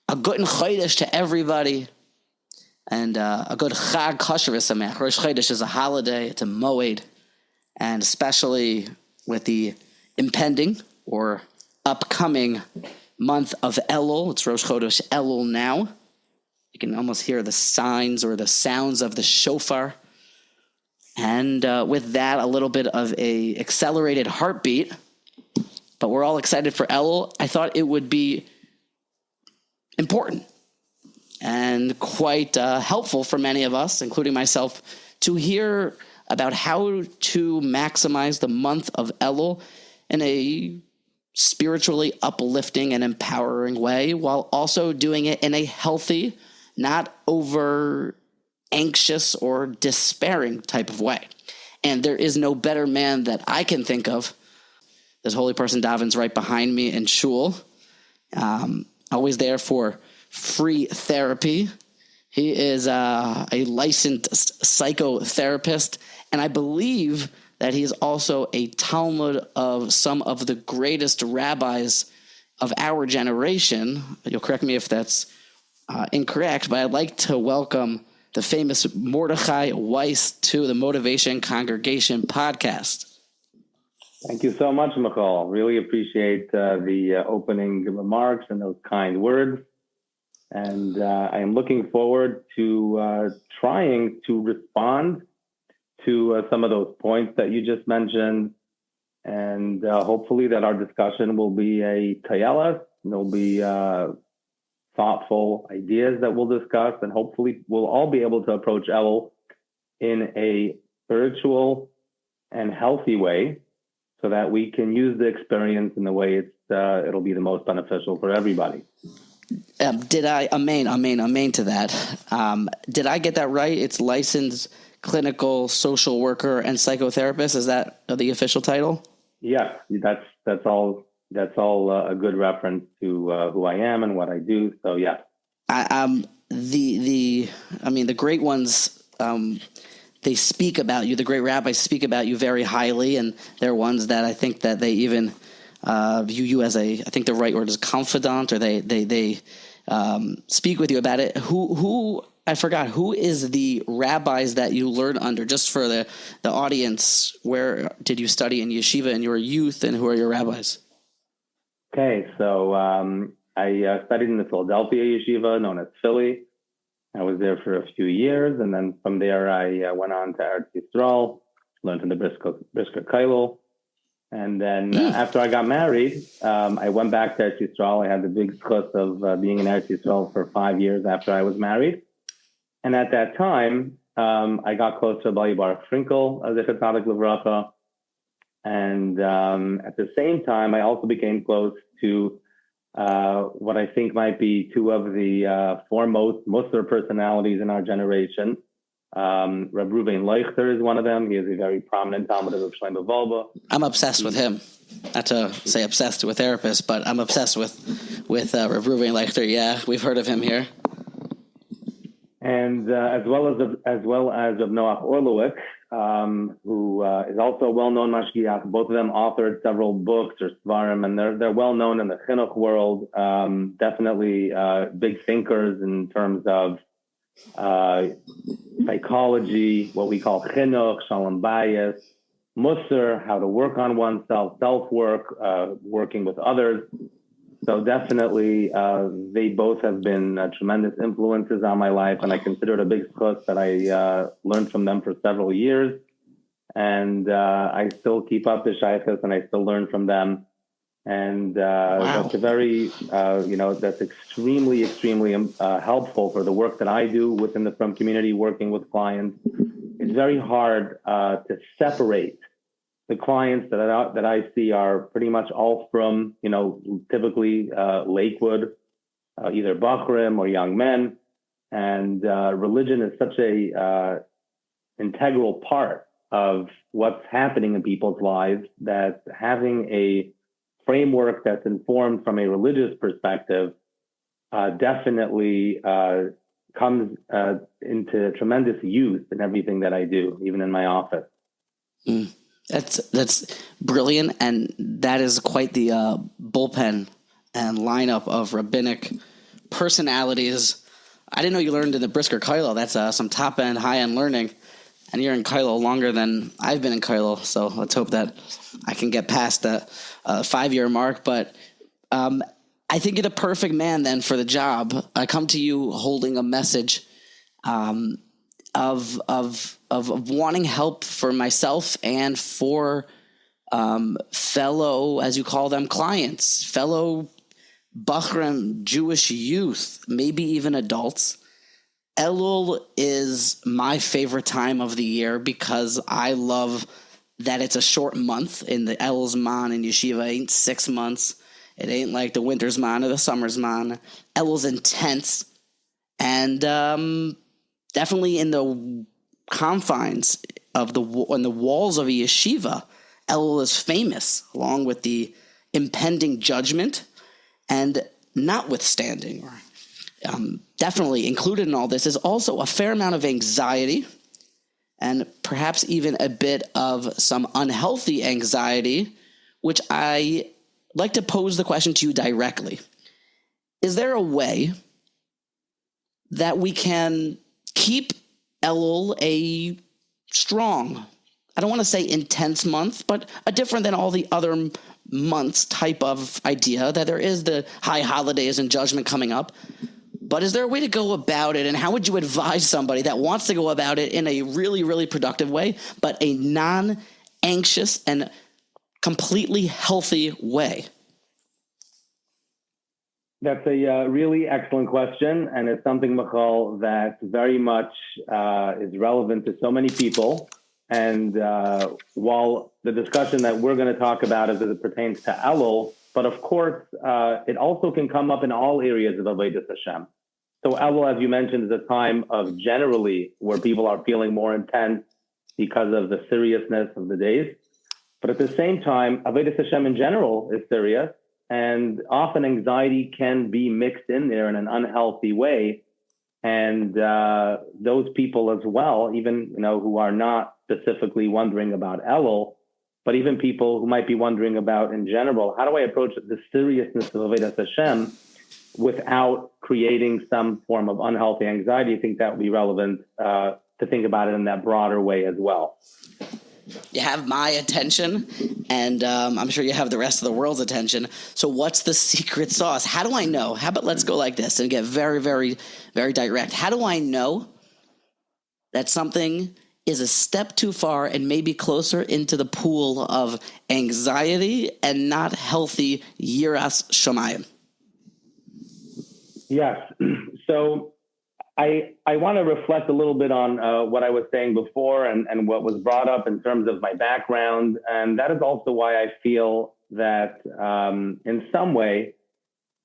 a good Chodesh to everybody, and a good Chag Kosher V'Sameach. Rosh Chodesh is a holiday, it's a moed, and especially with the impending or upcoming month of Elul. It's Rosh Chodesh Elul now. You can almost hear the signs or the sounds of the shofar. And with that, a little bit of a accelerated heartbeat. But we're all excited for Elul. I thought it would be important and quite helpful for many of us, including myself, to hear about how to maximize the month of Elul in a spiritually uplifting and empowering way, while also doing it in a healthy, not over anxious or despairing type of way. And there is no better man that I can think of. This holy person davens right behind me in shul, always there for free therapy. He is a licensed psychotherapist, and I believe that he is also a Talmud of some of the greatest rabbis of our generation. You'll correct me if that's incorrect, but I'd like to welcome the famous Mordechai Weiss to the Motivation Congregation podcast. Thank you so much, Michael. Really appreciate the opening remarks and those kind words. And I am looking forward to trying to respond to some of those points that you just mentioned. And hopefully that our discussion will be a tayeles. There'll be thoughtful ideas that we'll discuss, and hopefully we'll all be able to approach Elul in a spiritual and healthy way so that we can use the experience in the way it'll be the most beneficial for everybody. Did I, amen to that. Did I get that right? It's licensed clinical social worker and psychotherapist. Is that the official title? Yeah, that's all a good reference to who I am and what I do. So yeah. The great ones, they speak about you. The great rabbis speak about you very highly, and they're ones that I think that they even view you as I think the right word is confidant, or they speak with you about it. Who I forgot, who is the rabbis that you learn under? Just for the audience, where did you study in yeshiva in your youth, and who are your rabbis? Okay, so I studied in the Philadelphia yeshiva, known as Philly. I was there for a few years, and then from there I went on to Eretz Yisrael, learned in the Brisker Kailul. And then after I got married, I went back to Eretz Yisrael. I had the big zchus of being in Eretz Yisrael for 5 years after I was married. And at that time, I got close to Abali Baruch Finkel, Zecher Tzadik Livracha. And at the same time, I also became close to what I think might be two of the foremost Musar personalities in our generation. Reb Ruvain Leichter is one of them. He is a very prominent Talmud of Shlomo Wolbe. I'm obsessed with him. Not to say obsessed with a therapist, but I'm obsessed with Reb Ruvain Leichter. Yeah, we've heard of him here. And as well as Reb Noach Orlowek, who is also a well-known mashgiach. Both of them authored several books or svarim, and they're well-known in the chinuch world. Definitely big thinkers in terms of psychology, what we call chinuch, shalom bayis, musar, how to work on oneself, self-work, working with others. So definitely, they both have been tremendous influences on my life, and I consider it a big zchus that I learned from them for several years. And I still keep up the shaykhs, and I still learn from them. And that's a very, that's extremely, extremely helpful for the work that I do within the Frum community, working with clients. It's very hard to separate. The clients that I see are pretty much all from, typically Lakewood, either Bachrim or young men. And religion is such a integral part of what's happening in people's lives that having a framework that's informed from a religious perspective definitely comes into tremendous use in everything that I do, even in my office. Mm. That's brilliant, and that is quite the bullpen and lineup of rabbinic personalities. I didn't know you learned in the Brisker Kailo. That's some top-end, high-end learning. And you're in Kailo longer than I've been in Kailo, so let's hope that I can get past the 5-year mark. But I think you're the perfect man then for the job. I come to you holding a message of wanting help for myself and for fellow, as you call them, clients, fellow Bahrain Jewish youth, maybe even adults. Elul is my favorite time of the year because I love that it's a short month. In the Elul Zman in Yeshiva ain't 6 months. It ain't like the winter Zman or the summer Zman. Elul's intense, and definitely in the confines of the walls of a yeshiva, Elul is famous, along with the impending judgment, and notwithstanding, or definitely included in all this, is also a fair amount of anxiety, and perhaps even a bit of some unhealthy anxiety, which I like to pose the question to you directly. Is there a way that we can keep Elul a strong, I don't want to say intense month, but a different than all the other months type of idea, that there is the high holidays and judgment coming up? But is there a way to go about it, and how would you advise somebody that wants to go about it in a really, really productive way, but a non-anxious and completely healthy way? That's a really excellent question, and it's something, Michal, that very much is relevant to so many people. And while the discussion that we're going to talk about as it pertains to Elul, but of course, it also can come up in all areas of Avodas Hashem. So Elul, as you mentioned, is a time of generally where people are feeling more intense because of the seriousness of the days. But at the same time, Avodas Hashem in general is serious, and often anxiety can be mixed in there in an unhealthy way. And those people as well, even who are not specifically wondering about Elul, but even people who might be wondering about in general, how do I approach the seriousness of Avodas Hashem without creating some form of unhealthy anxiety? I think that would be relevant to think about it in that broader way as well. You have my attention, and I'm sure you have the rest of the world's attention. So what's the secret sauce? How do I know? How about let's go like this and get very, very, very direct. How do I know that something is a step too far and maybe closer into the pool of anxiety and not healthy Yiras Shomayim? Yes. So I want to reflect a little bit on what I was saying before and what was brought up in terms of my background. And that is also why I feel that in some way,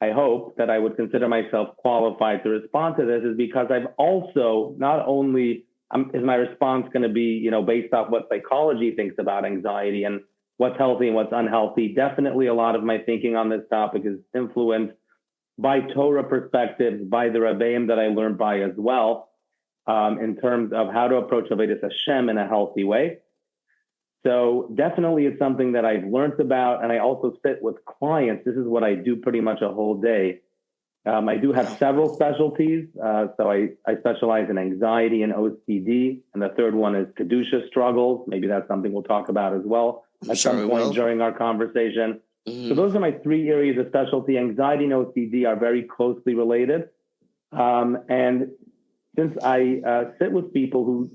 I hope that I would consider myself qualified to respond to this, is because I've also not only is my response going to be, based off what psychology thinks about anxiety and what's healthy and what's unhealthy. Definitely a lot of my thinking on this topic is influenced by Torah perspectives, by the Rabbeim that I learned by as well, in terms of how to approach Avodas Hashem in a healthy way. So definitely it's something that I've learned about, and I also sit with clients. This is what I do pretty much a whole day. I do have several specialties. So I specialize in anxiety and OCD, and the third one is Kedusha struggles. Maybe that's something we'll talk about as well at some point during our conversation. Mm-hmm. So those are my 3 areas of specialty. Anxiety and OCD are very closely related. And since I sit with people who,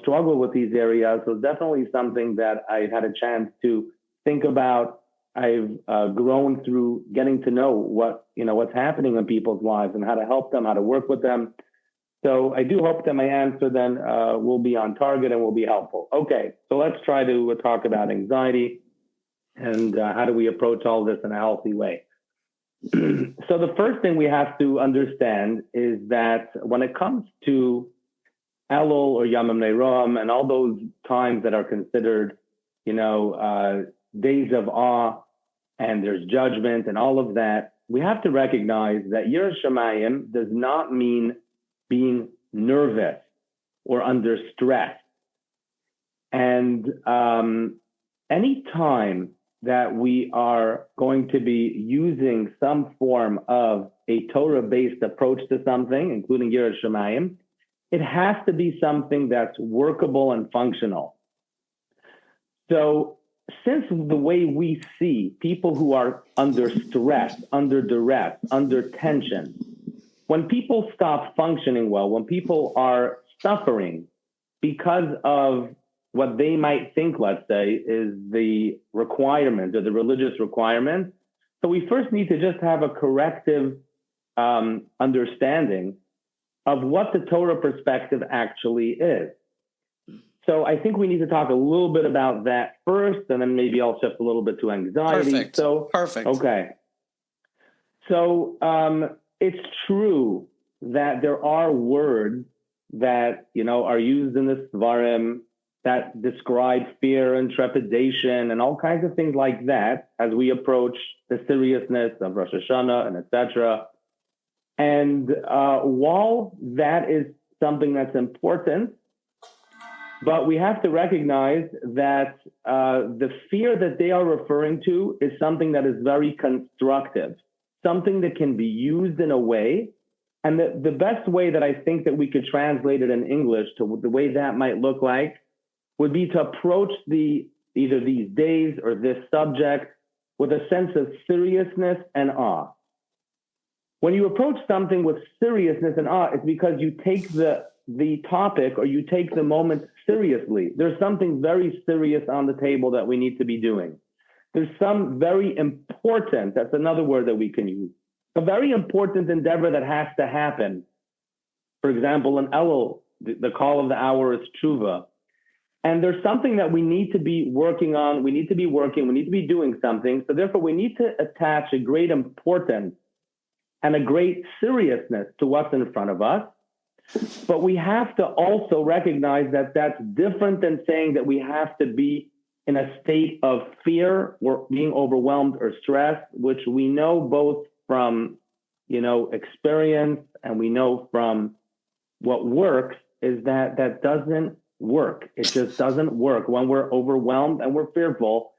struggle with these areas, so definitely something that I've had a chance to think about. I've grown through getting to know what's happening in people's lives and how to help them, how to work with them. So I do hope that my answer then will be on target and will be helpful. Okay, so let's try to talk about anxiety and how do we approach all this in a healthy way. So the first thing we have to understand is that when it comes to Elul or Yamim Neiroam and all those times that are considered, days of awe, and there's judgment and all of that, we have to recognize that Yiras Shomayim does not mean being nervous or under stress. And any time that we are going to be using some form of a Torah-based approach to something, including Yiras Shomayim, it has to be something that's workable and functional. So since the way we see people who are under stress, under duress, under tension, when people stop functioning well, when people are suffering because of what they might think, let's say, is the requirement or the religious requirement, so we first need to just have a corrective understanding of what the Torah perspective actually is. So I think we need to talk a little bit about that first, and then maybe I'll shift a little bit to anxiety. Perfect. Okay. So it's true that there are words that, are used in the Svarim that describe fear and trepidation and all kinds of things like that as we approach the seriousness of Rosh Hashanah and etc. And while that is something that's important, but we have to recognize that the fear that they are referring to is something that is very constructive, something that can be used in a way. And the best way that I think that we could translate it in English to the way that might look like would be to approach either these days or this subject with a sense of seriousness and awe. When you approach something with seriousness and awe, it's because you take the topic or you take the moment seriously. There's something very serious on the table that we need to be doing. There's some very important, that's another word that we can use, a very important endeavor that has to happen. For example, in Elul, the call of the hour is teshuvah. And there's something that we need to be working on. We need to be working. We need to be doing something. So therefore, we need to attach a great importance and a great seriousness to what's in front of us. But we have to also recognize that that's different than saying that we have to be in a state of fear or being overwhelmed or stressed, which we know both from, experience and we know from what works is that doesn't work. It just doesn't work. When we're overwhelmed and we're fearful,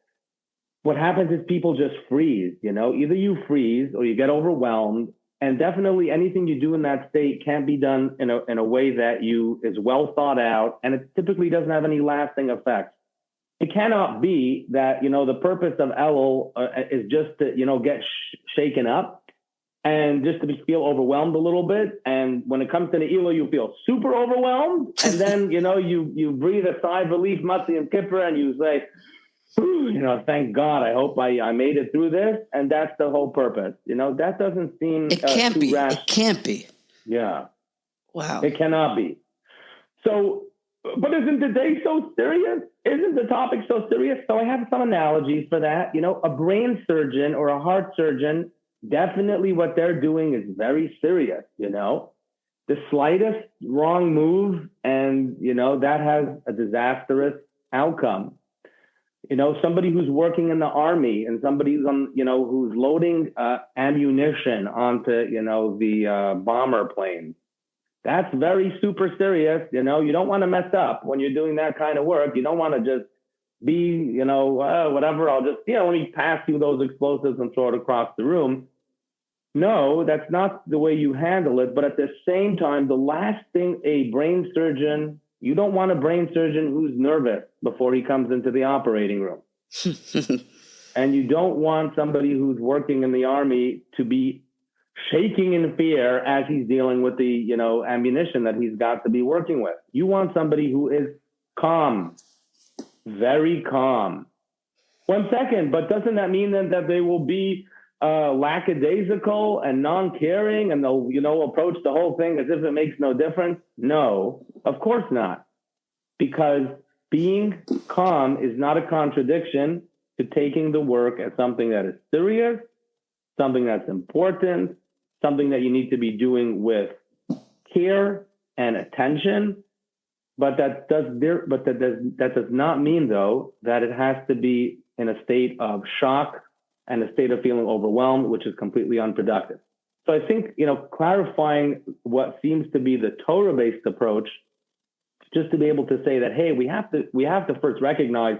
what happens is people just freeze, either you freeze or you get overwhelmed. And definitely anything you do in that state can't be done in a way that is well thought out, and it typically doesn't have any lasting effects. It cannot be that, the purpose of Elul is just to, get shaken up and just to feel overwhelmed a little bit. And when it comes to the Elul, you feel super overwhelmed. And then, you breathe a sigh of relief, Matzi and Kippur, and you say, thank God, I hope I made it through this. And that's the whole purpose. That doesn't seem It can't be. rational. It can't be. Yeah. Wow. It cannot be. So, but isn't the day so serious? Isn't the topic so serious? So I have some analogies for that. A brain surgeon or a heart surgeon, definitely what they're doing is very serious, The slightest wrong move and, that has a disastrous outcome. Somebody who's working in the army and somebody who's who's loading ammunition onto, the bomber plane. That's very super serious. You don't want to mess up when you're doing that kind of work. You don't want to just be, whatever. I'll just, let me pass you those explosives and throw it across the room. No, that's not the way you handle it. But at the same time, the last thing a brain surgeon, you don't want a brain surgeon who's nervous before he comes into the operating room. And you don't want somebody who's working in the army to be shaking in fear as he's dealing with the, ammunition that he's got to be working with. You want somebody who is calm, very calm. 1 second, but doesn't that mean then that they will be lackadaisical and non-caring and they'll, approach the whole thing as if it makes no difference? No, of course not. Because being calm is not a contradiction to taking the work as something that is serious, something that's important, something that you need to be doing with care and attention. But that does not mean, though, that it has to be in a state of shock and a state of feeling overwhelmed, which is completely unproductive. So I think, clarifying what seems to be the Torah-based approach, just to be able to say that, hey, we have to first recognize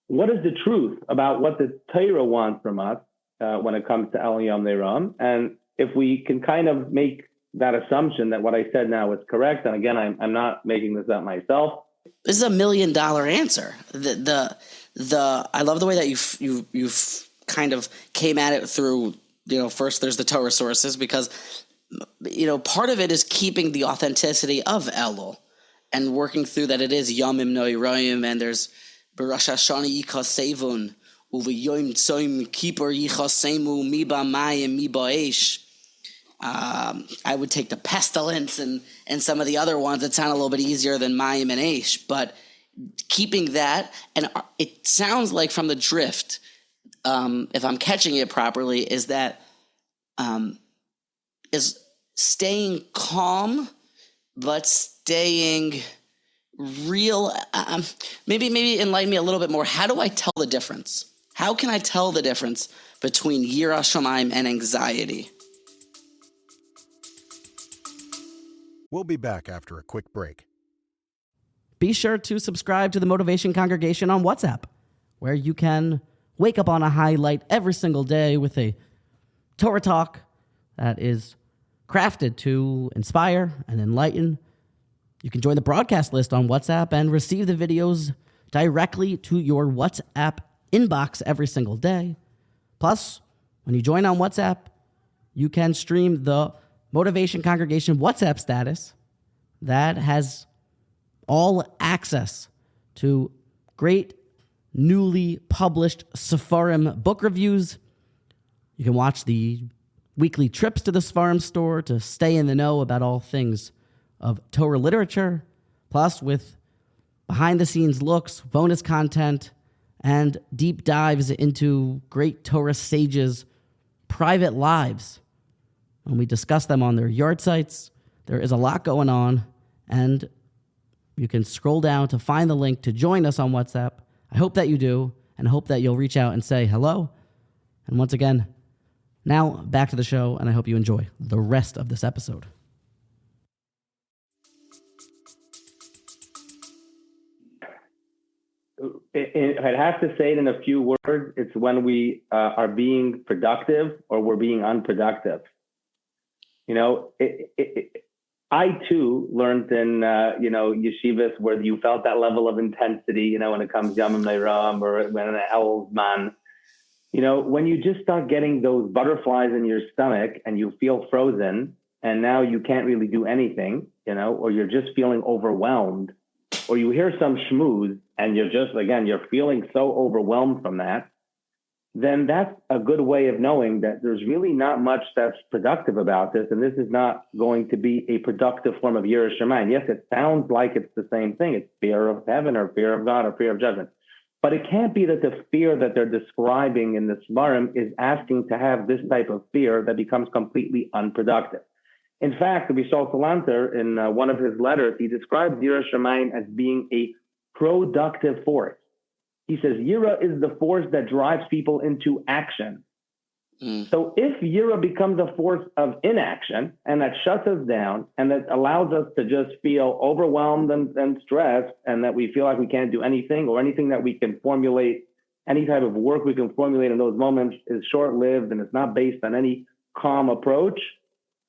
what is the truth about what the Torah wants from us when it comes to El Yom Ne'ram? And if we can kind of make that assumption that what I said now is correct, and again, I'm not making this up myself. This is $1 million answer. I love the way that you've kind of came at it through, first there's the Torah sources, because, part of it is keeping the authenticity of Elul and working through that it is Yomim Noirayim, and there's B'Rosh Hashanah Yikasevun, U'V'Yom Tzoim Kippur Yichasemu Mi B'Mayim Mi Ba'esh. I would take the pestilence and some of the other ones that sound a little bit easier than Mayim and Aish, but keeping that, and it sounds like from the drift, if I'm catching it properly, is that is staying calm, but staying real. Maybe enlighten me a little bit more. How do I tell the difference? How can I tell the difference between Yiras Shomayim and anxiety? We'll be back after a quick break. Be sure to subscribe to the Motivation Congregation on WhatsApp, where you can wake up on a highlight every single day with a Torah talk that is crafted to inspire and enlighten. You can join the broadcast list on WhatsApp and receive the videos directly to your WhatsApp inbox every single day. Plus, when you join on WhatsApp, you can stream the Motivation Congregation WhatsApp status that has all access to great newly published Sefarim book reviews. You can watch the weekly trips to the Sefarim store to stay in the know about all things of Torah literature, plus with behind-the-scenes looks, bonus content, and deep dives into great Torah sages' private lives. When we discuss them on their yard sites, there is a lot going on, and you can scroll down to find the link to join us on WhatsApp. I hope that you do, and I hope that you'll reach out and say hello. And once again, now back to the show, and I hope you enjoy the rest of this episode. If I'd have to say it in a few words, it's when we are being productive or we're being unproductive. I too learned in yeshivas where you felt that level of intensity, when it comes Yamim Neiram or when an Elul man. When you just start getting those butterflies in your stomach and you feel frozen and now you can't really do anything, or you're just feeling overwhelmed, or you hear some schmooze and you're feeling so overwhelmed from that, then that's a good way of knowing that there's really not much that's productive about this, and this is not going to be a productive form of Yiras Shomayim. Yes, it sounds like it's the same thing. It's fear of heaven or fear of God or fear of judgment. But it can't be that the fear that they're describing in the Svarim is asking to have this type of fear that becomes completely unproductive. In fact, we saw Salanter in one of his letters, he describes Yiras Shomayim as being a productive force. He says, Yira is the force that drives people into action. So if Yira becomes a force of inaction and that shuts us down and that allows us to just feel overwhelmed and stressed and that we feel like we can't do anything or anything that we can formulate, any type of work we can formulate in those moments is short-lived and it's not based on any calm approach,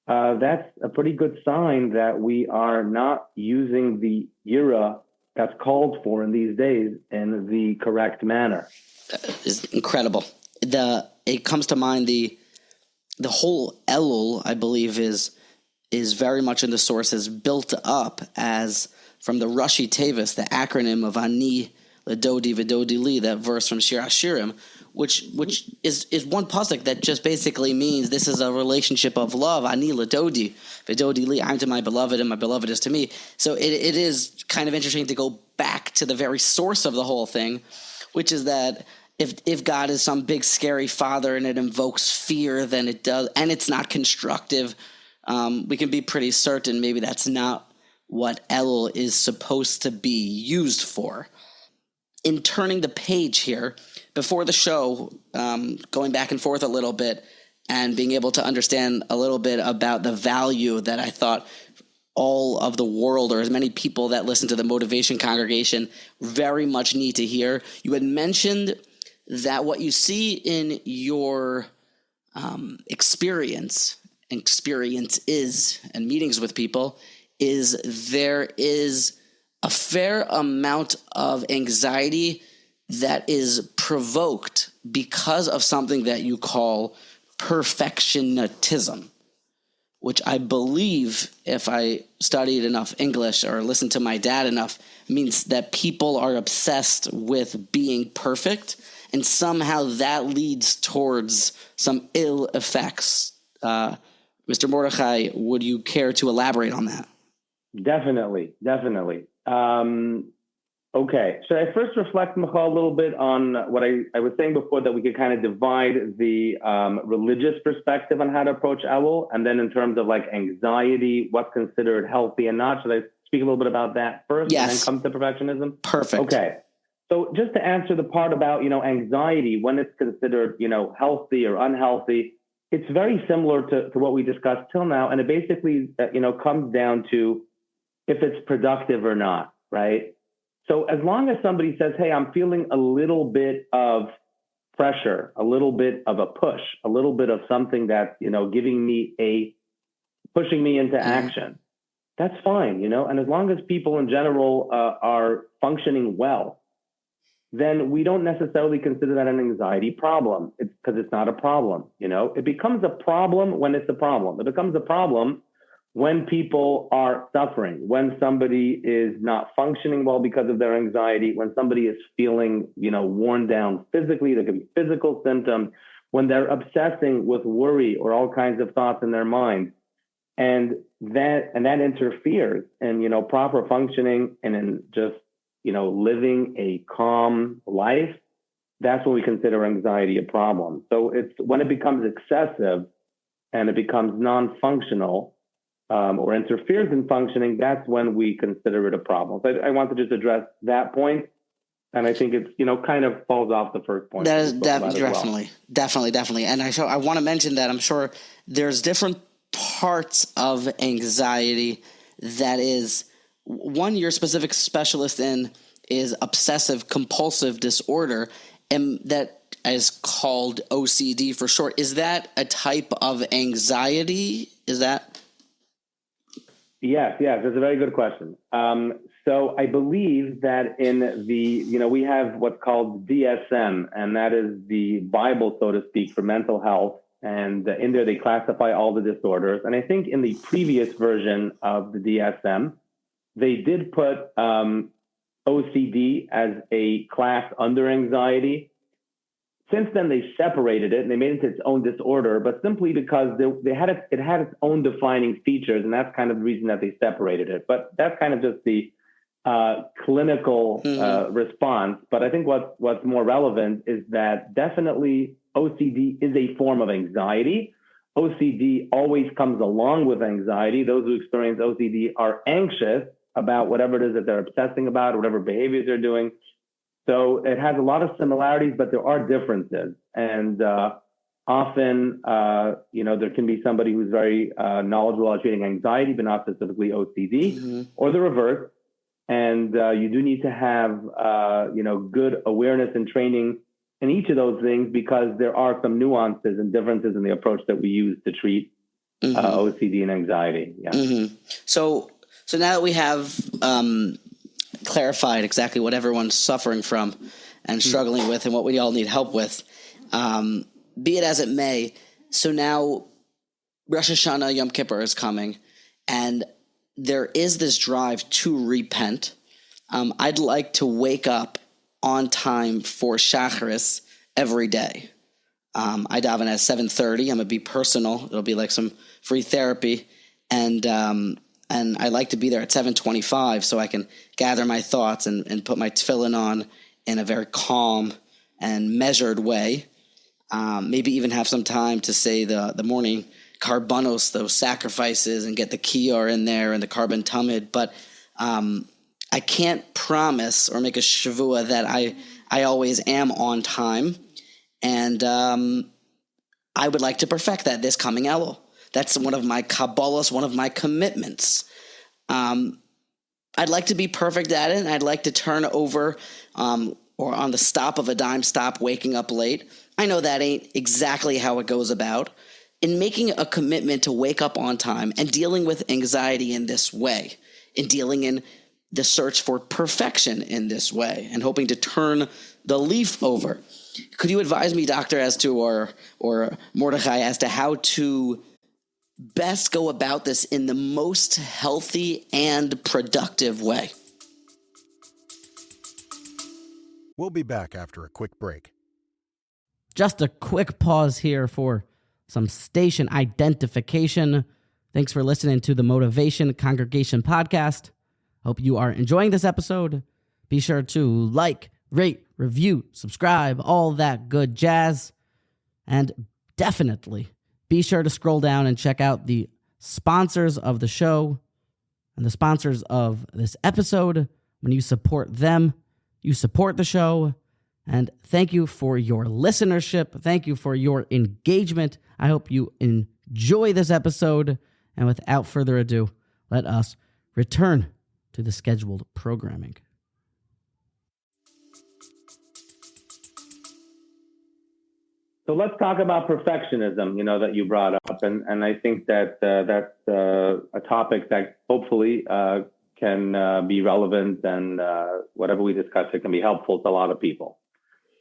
that's a pretty good sign that we are not using the Yira that's called for in these days in the correct manner. Is incredible. It comes to mind the whole Elul, I believe, is very much in the sources built up as from the Rashi Tevis, the acronym of Ani Ledodi V'Dodi Li, that verse from Shir Hashirim, which is one pasuk that just basically means this is a relationship of love. Ani Ledodi V'Dodi Li, I'm to my beloved and my beloved is to me. So it is kind of interesting to go back to the very source of the whole thing, which is that if God is some big scary father and it invokes fear, then it does, and it's not constructive, we can be pretty certain maybe that's not what Elul is supposed to be used for. In turning the page here, before the show, going back and forth a little bit and being able to understand a little bit about the value that I thought all of the world, or as many people that listen to the Motivation Congregation, very much need to hear. You had mentioned that what you see in your experiences and meetings with people is there is a fair amount of anxiety that is provoked because of something that you call perfectionism, which I believe, if I studied enough English or listened to my dad enough, means that people are obsessed with being perfect, and somehow that leads towards some ill effects. Mr. Mordechai, would you care to elaborate on that? Definitely. Okay. Should I first reflect, Michal, a little bit on what I was saying before, that we could kind of divide the religious perspective on how to approach Elul, and then in terms of like anxiety, what's considered healthy and not? Should I speak a little bit about that first? Yes. And then come to perfectionism? Perfect. Okay. So just to answer the part about, anxiety, when it's considered, healthy or unhealthy, it's very similar to what we discussed till now. And it basically, comes down to if it's productive or not, right? So as long as somebody says, hey, I'm feeling a little bit of pressure, a little bit of a push, a little bit of something that's, pushing me into action, that's fine, and as long as people in general are functioning well, then we don't necessarily consider that an anxiety problem. It's because it's not a problem, It becomes a problem when it's a problem. It becomes a problem when people are suffering, when somebody is not functioning well because of their anxiety, when somebody is feeling, worn down physically, there could be physical symptoms, when they're obsessing with worry or all kinds of thoughts in their mind. And that interferes in, proper functioning and in just, living a calm life. That's when we consider anxiety a problem. So it's when it becomes excessive and it becomes non-functional, or interferes in functioning, that's when we consider it a problem. So I want to just address that point. And I think it's, kind of falls off the first point. That is definitely. And I want to mention that I'm sure there's different parts of anxiety that is, one you're a specific specialist in is obsessive compulsive disorder, and that is called OCD for short. Is that a type of anxiety? Is that? Yes, that's a very good question. So I believe that in the, we have what's called DSM, and that is the Bible, so to speak, for mental health. And in there, they classify all the disorders. And I think in the previous version of the DSM, they did put OCD as a class under anxiety. Since then, they separated it and they made it into its own disorder, but simply because it had its own defining features, and that's kind of the reason that they separated it. But that's kind of just the clinical response. But I think what's more relevant is that definitely OCD is a form of anxiety. OCD always comes along with anxiety. Those who experience OCD are anxious about whatever it is that they're obsessing about, or whatever behaviors they're doing. So it has a lot of similarities, but there are differences. And often, there can be somebody who's very knowledgeable about treating anxiety, but not specifically OCD, or the reverse. And you do need to have, good awareness and training in each of those things, because there are some nuances and differences in the approach that we use to treat OCD and anxiety. Yeah. So now that we have clarified exactly what everyone's suffering from and struggling with and what we all need help with, be it as it may. So now Rosh Hashanah, Yom Kippur is coming, and there is this drive to repent. I'd like to wake up on time for Shacharis every day. I daven at 7:30. I'm going to be personal. It'll be like some free therapy. And I like to be there at 7:25 so I can gather my thoughts and put my tefillin on in a very calm and measured way. Maybe even have some time to say the morning karbanos, those sacrifices, and get the kiyar in there and the carbon tamid. But I can't promise or make a shavua that I always am on time. And I would like to perfect that this coming Elul. That's one of my kabbalas, one of my commitments. I'd like to be perfect at it, and I'd like to turn over or on the stop of a dime, stop waking up late. I know that ain't exactly how it goes about. In making a commitment to wake up on time and dealing with anxiety in this way, in dealing in the search for perfection in this way, and hoping to turn the leaf over. Could you advise me, Doctor, as to, or Mordechai, as to how to best go about this in the most healthy and productive way? We'll be back after a quick break. Just a quick pause here for some station identification. Thanks for listening to the Motivation Congregation podcast. Hope you are enjoying this episode. Be sure to like, rate, review, subscribe, all that good jazz. And definitely be sure to scroll down and check out the sponsors of the show and the sponsors of this episode. When you support them, you support the show. And thank you for your listenership. Thank you for your engagement. I hope you enjoy this episode. And without further ado, let us return to the scheduled programming. So let's talk about perfectionism, that you brought up. And I think that that's a topic that hopefully can be relevant, and whatever we discuss, it can be helpful to a lot of people.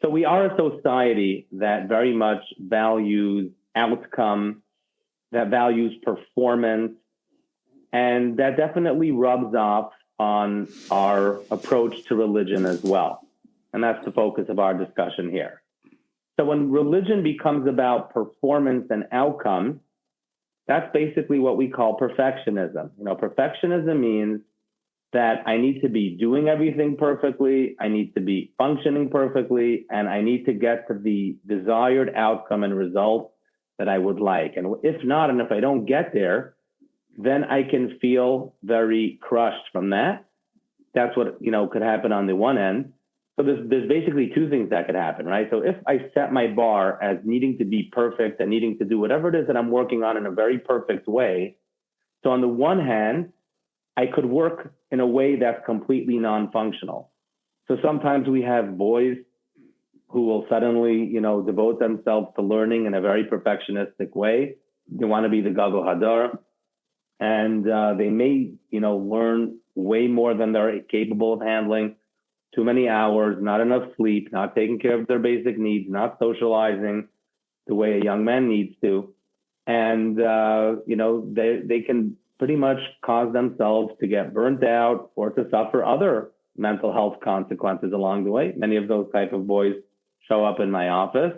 So we are a society that very much values outcome, that values performance, and that definitely rubs off on our approach to religion as well. And that's the focus of our discussion here. So when religion becomes about performance and outcome, that's basically what we call perfectionism. Perfectionism means that I need to be doing everything perfectly, I need to be functioning perfectly, and I need to get to the desired outcome and result that I would like. And if not, and if I don't get there, then I can feel very crushed from that. That's what, could happen on the one end. So there's basically two things that could happen, right? So if I set my bar as needing to be perfect and needing to do whatever it is that I'm working on in a very perfect way, so on the one hand, I could work in a way that's completely non-functional. So sometimes we have boys who will suddenly, devote themselves to learning in a very perfectionistic way. They want to be the Gadol Hadar, and they may, learn way more than they're capable of handling. Too many hours, not enough sleep, not taking care of their basic needs, not socializing the way a young man needs to. And, they can pretty much cause themselves to get burnt out or to suffer other mental health consequences along the way. Many of those type of boys show up in my office.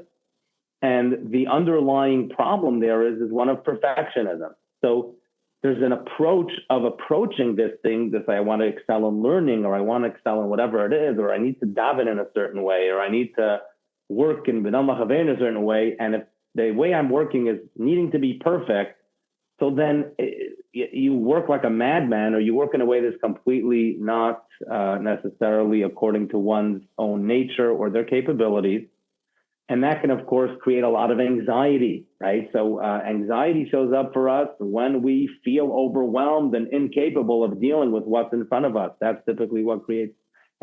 And the underlying problem there is one of perfectionism. So there's an approach of approaching this I want to excel in learning, or I want to excel in whatever it is, or I need to daven in a certain way, or I need to work in B'nai Machaver in a certain way. And if the way I'm working is needing to be perfect, so then you work like a madman, or you work in a way that's completely not necessarily according to one's own nature or their capabilities. And that can, of course, create a lot of anxiety, right? So anxiety shows up for us when we feel overwhelmed and incapable of dealing with what's in front of us. That's typically what creates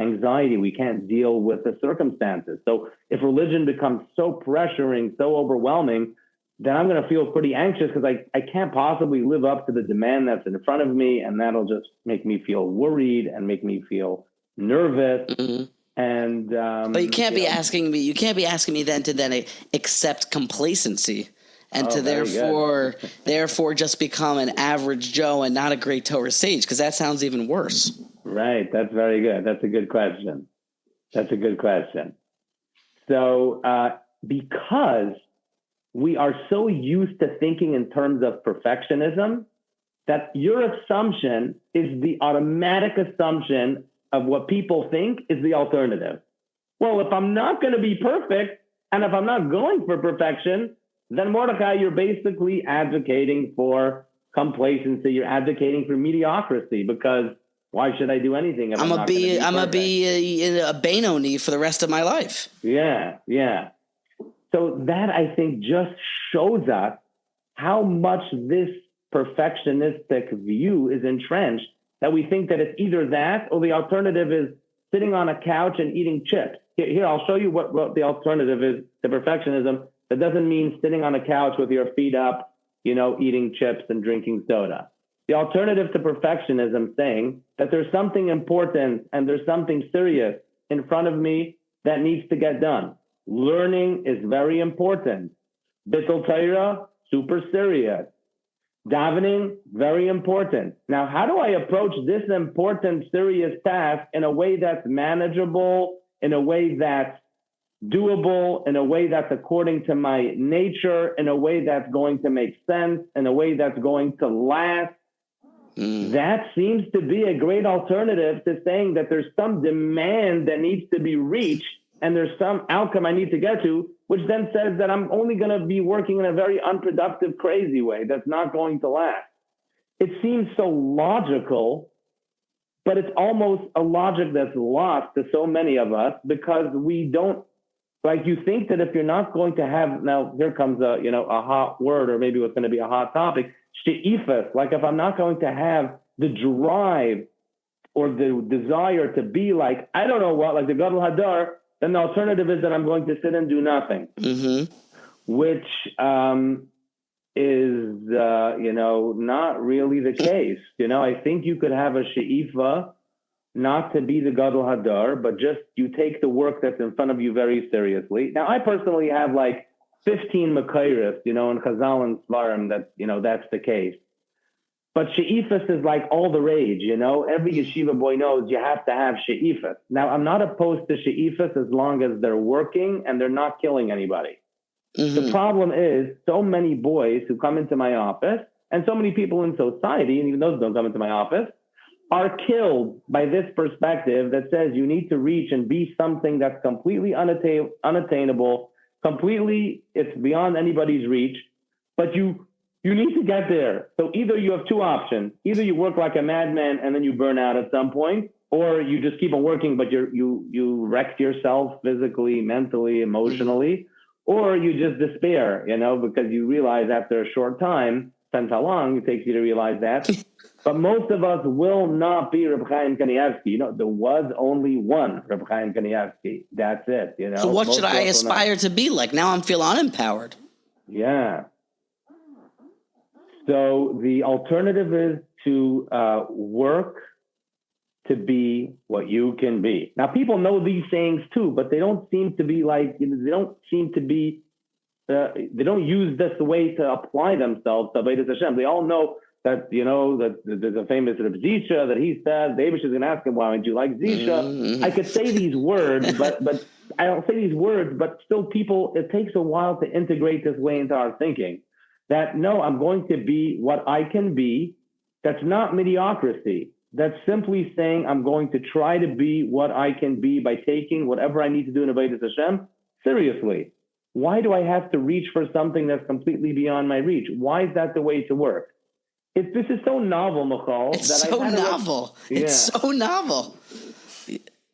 anxiety. We can't deal with the circumstances. So if religion becomes so pressuring, so overwhelming, then I'm going to feel pretty anxious because I can't possibly live up to the demand that's in front of me. And that'll just make me feel worried and make me feel nervous. Mm-hmm. And but you can't be asking me. You can't be asking me then to accept complacency and to therefore just become an average Joe and not a great Torah sage, because that sounds even worse. Right. That's very good. That's a good question. So because we are so used to thinking in terms of perfectionism, that your assumption is the automatic assumption of what people think is the alternative. Well, if I'm not going to be perfect, and if I'm not going for perfection, then Mordechai, you're basically advocating for complacency. You're advocating for mediocrity, because why should I do anything if I'm not going to be perfect? I'm going to be a Benoni for the rest of my life. Yeah. So that, I think, just shows us how much this perfectionistic view is entrenched that we think that it's either that or the alternative is sitting on a couch and eating chips. Here, I'll show you what the alternative is to perfectionism. That doesn't mean sitting on a couch with your feet up, eating chips and drinking soda. The alternative to perfectionism saying that there's something important and there's something serious in front of me that needs to get done. Learning is very important. Bittul Torah, super serious. Davening, very important. Now, how do I approach this important, serious task in a way that's manageable, in a way that's doable, in a way that's according to my nature, in a way that's going to make sense, in a way that's going to last? That seems to be a great alternative to saying that there's some demand that needs to be reached and there's some outcome I need to get to, which then says that I'm only going to be working in a very unproductive, crazy way that's not going to last. It seems so logical, but it's almost a logic that's lost to so many of us because we don't, like, you think that if you're not going to have, now here comes a hot word, or maybe what's going to be a hot topic, she'ifas, like if I'm not going to have the drive or the desire to be like, I don't know what, like the Gadol Hadar, then the alternative is that I'm going to sit and do nothing, which is, not really the case. I think you could have a she'ifa not to be the Gadol Hadar, but just you take the work that's in front of you very seriously. Now, I personally have like 15 Makairis, in Chazal and Svarim that, that's the case. But she'ifas is like all the rage, Every yeshiva boy knows you have to have she'ifas. Now, I'm not opposed to she'ifas as long as they're working and they're not killing anybody. The problem is so many boys who come into my office and so many people in society, and even those who don't come into my office, are killed by this perspective that says you need to reach and be something that's completely unattainable, completely, it's beyond anybody's reach, but you need to get there. So either you have two options. Either you work like a madman and then you burn out at some point, or you just keep on working, but you wrecked yourself physically, mentally, emotionally, or you just despair, because you realize after a short time, depends how long it takes you to realize that. But most of us will not be Reb Chaim Kanievsky. There was only one Reb Chaim Kanievsky. That's it. So what should I aspire to be like? Now I'm feeling unempowered. Yeah. So the alternative is to work to be what you can be. Now, people know these sayings too, but they don't seem to be like, they don't seem to be, they don't use this way to apply themselves to Avodas Hashem. They all know that, that there's a famous Reb Zisha that he said, the Abish is going to ask him, why would you like Zisha? I could say these words, but I don't say these words, but still people, it takes a while to integrate this way into our thinking. That, no, I'm going to be what I can be. That's not mediocrity. That's simply saying I'm going to try to be what I can be by taking whatever I need to do in Avodas Hashem seriously. Why do I have to reach for something that's completely beyond my reach? Why is that the way to work? This is so novel, Michal. It's so novel. It's so novel.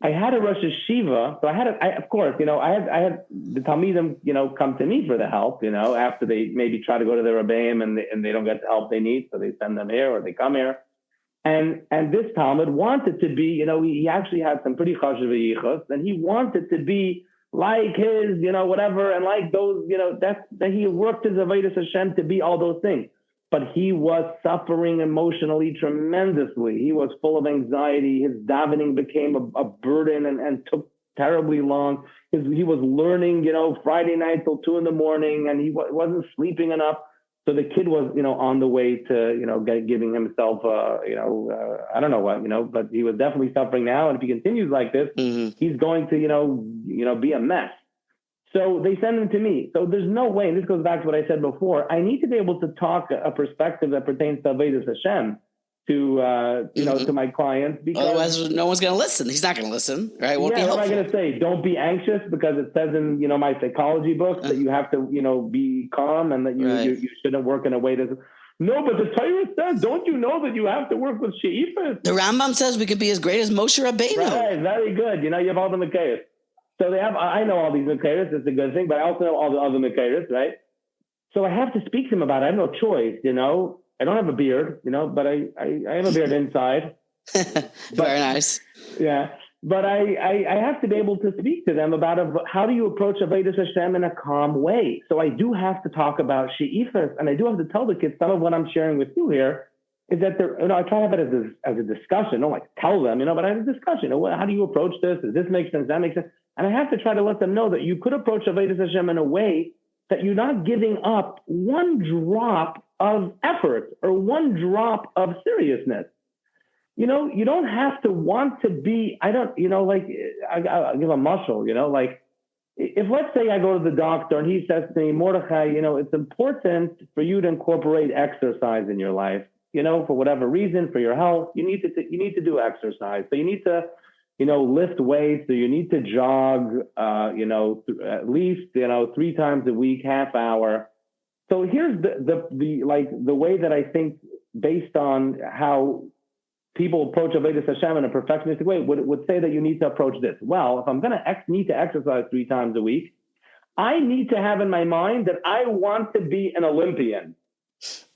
I had a Rosh Hashiva, so I had the Talmidim, come to me for the help, after they maybe try to go to their Rebbeim and they don't get the help they need, so they send them here or they come here. And this Talmud wanted to be, he actually had some pretty chashuv yichus, and he wanted to be like his, whatever, and like those, that he worked his Avodas Hashem to be all those things. But he was suffering emotionally tremendously. He was full of anxiety. His davening became a burden and took terribly long. He was learning, Friday night till 2 a.m, and he wasn't sleeping enough. So the kid was, on the way to, giving himself, I don't know what, but he was definitely suffering now. And if he continues like this, he's going to, be a mess. So they send him to me. So there's no way, and this goes back to what I said before, I need to be able to talk a perspective that pertains to Avodas Hashem to, to my clients. Because otherwise, no one's going to listen. He's not going to listen, right? Won't be helpful. What am I going to say? Don't be anxious because it says in, my psychology books that you have to, be calm and that you shouldn't work in a way that... No, but the Torah says, don't you know that you have to work with she'ifas? The Rambam says we could be as great as Moshe Rabbeinu. Right, very good. You have all the Makayos. So I know all these Makairis, it's a good thing, but I also know all the other Makairis, right? So I have to speak to him about it. I have no choice, I don't have a beard, but I have a beard inside. Very nice. Yeah. But I have to be able to speak to them about how do you approach Avodas Hashem in a calm way. So I do have to talk about she'ifas, and I do have to tell the kids some of what I'm sharing with you here is that I try to have it as a discussion. Don't like tell them, but I have a discussion. How do you approach this? Does this make sense? That makes sense. And I have to try to let them know that you could approach Avodas Hashem in a way that you're not giving up one drop of effort or one drop of seriousness. You don't have to want to be, I'll give a muscle, like if let's say I go to the doctor and he says to me, Mordechai, it's important for you to incorporate exercise in your life, for whatever reason, for your health, you need to do exercise. So you need to, lift weights, or you need to jog, at least, 3 times a week, half hour. So here's the way that I think based on how people approach Avodas Hashem in a perfectionistic way would say that you need to approach this. Well, if I'm going to need to exercise 3 times a week, I need to have in my mind that I want to be an Olympian.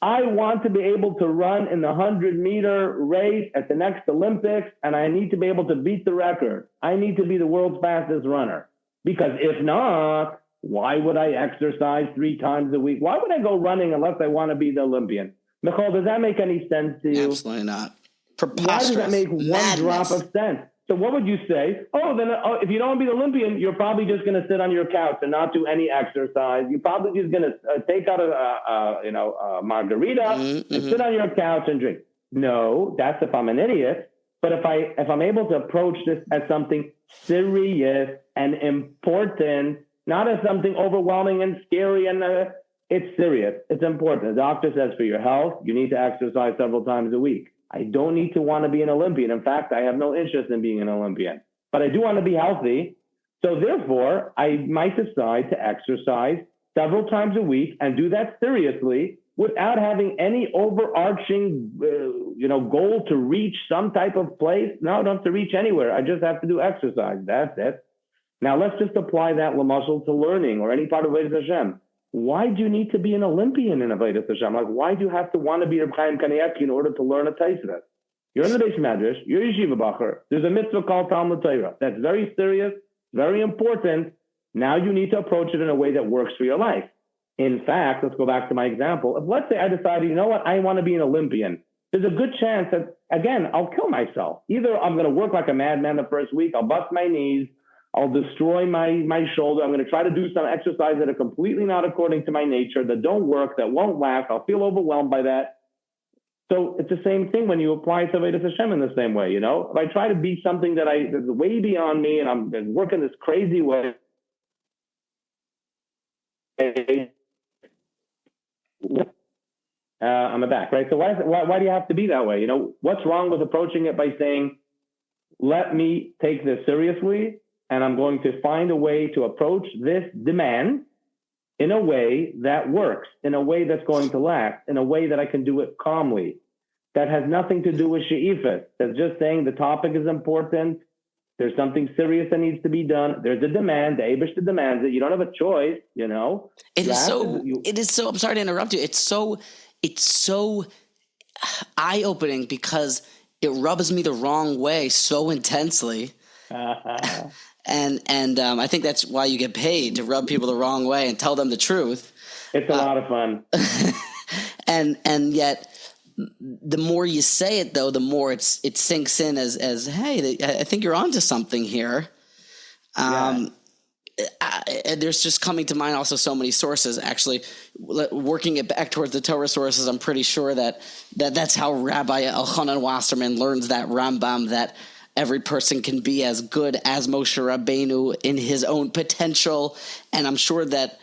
I want to be able to run in the 100-meter race at the next Olympics, and I need to be able to beat the record. I need to be the world's fastest runner. Because if not, why would I exercise 3 times a week? Why would I go running unless I want to be the Olympian? Michal, does that make any sense to you? Absolutely not. Why does that make one drop of sense? So what would you say? If you don't want to be the Olympian, you're probably just going to sit on your couch and not do any exercise. You're probably just going to take out a margarita and sit on your couch and drink. No, that's if I'm an idiot. But if I'm able to approach this as something serious and important, not as something overwhelming and scary, and it's serious, it's important. The doctor says for your health, you need to exercise several times a week. I don't need to want to be an Olympian. In fact, I have no interest in being an Olympian, but I do want to be healthy. So therefore, I might decide to exercise several times a week and do that seriously without having any overarching, goal to reach some type of place. No, I don't have to reach anywhere. I just have to do exercise. That's it. Now let's just apply that muscle to learning or any part of Avodas Hashem. Why do you need to be an Olympian in Avodas Hashem? Like, why do you have to want to be Reb Chaim Kanievsky in order to learn a teshuvah? You're in the Beis Medrash, you're a yeshiva bacher. There's a mitzvah called Talmud Torah. That's very serious, very important. Now you need to approach it in a way that works for your life. In fact, let's go back to my example. If let's say I decided, I want to be an Olympian. There's a good chance that, again, I'll kill myself. Either I'm going to work like a madman the first week, I'll bust my knees, I'll destroy my shoulder. I'm going to try to do some exercise that are completely not according to my nature, that don't work, that won't last. I'll feel overwhelmed by that. So it's the same thing when you apply Avodas Hashem in the same way, If I try to be something that's way beyond me and I'm working this crazy way, I'm back, right? So why do you have to be that way? What's wrong with approaching it by saying, let me take this seriously, and I'm going to find a way to approach this demand in a way that works, in a way that's going to last, in a way that I can do it calmly. That has nothing to do with she'ifas. That's just saying the topic is important. There's something serious that needs to be done. There's a demand. The Eibishter demands it. You don't have a choice, It is so, I'm sorry to interrupt you. It's so eye-opening because it rubs me the wrong way so intensely. And I think that's why you get paid, to rub people the wrong way and tell them the truth. It's a lot of fun. and yet the more you say it, though, the more it sinks in as hey, I think you're onto something here. There's just coming to mind also so many sources. Actually, working it back towards the Torah sources, I'm pretty sure that's how Rabbi Elchanan Wasserman learns that Rambam, that every person can be as good as Moshe Rabbeinu in his own potential. And I'm sure that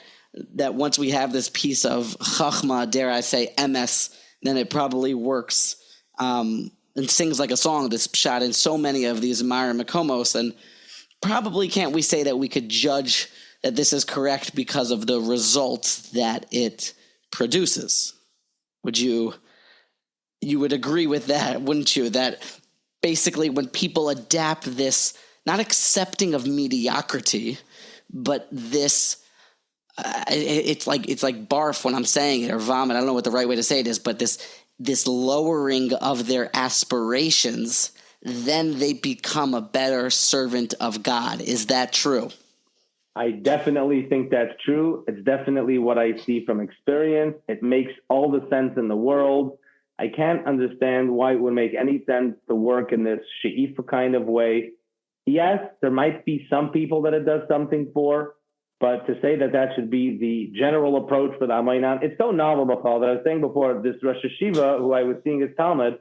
once we have this piece of Chachma, dare I say emes, then it probably works and sings like a song that's shot in so many of these Ma'ir Makomos. And probably can't we say that we could judge that this is correct because of the results that it produces? You would agree with that, wouldn't you? That basically when people adapt this, not accepting of mediocrity, but this, it's like barf when I'm saying it, or vomit. I don't know what the right way to say it is, but this lowering of their aspirations then they become a better servant of God. Is that true? I definitely think that's true. It's definitely what I see from experience. It makes all the sense in the world. I can't understand why it would make any sense to work in this she'ifa kind of way. Yes, there might be some people that it does something for, but to say that that should be the general approach for the Amaynan, it's so novel, Michal, that I was saying before, this Rosh Hashiva, who I was seeing his Talmud,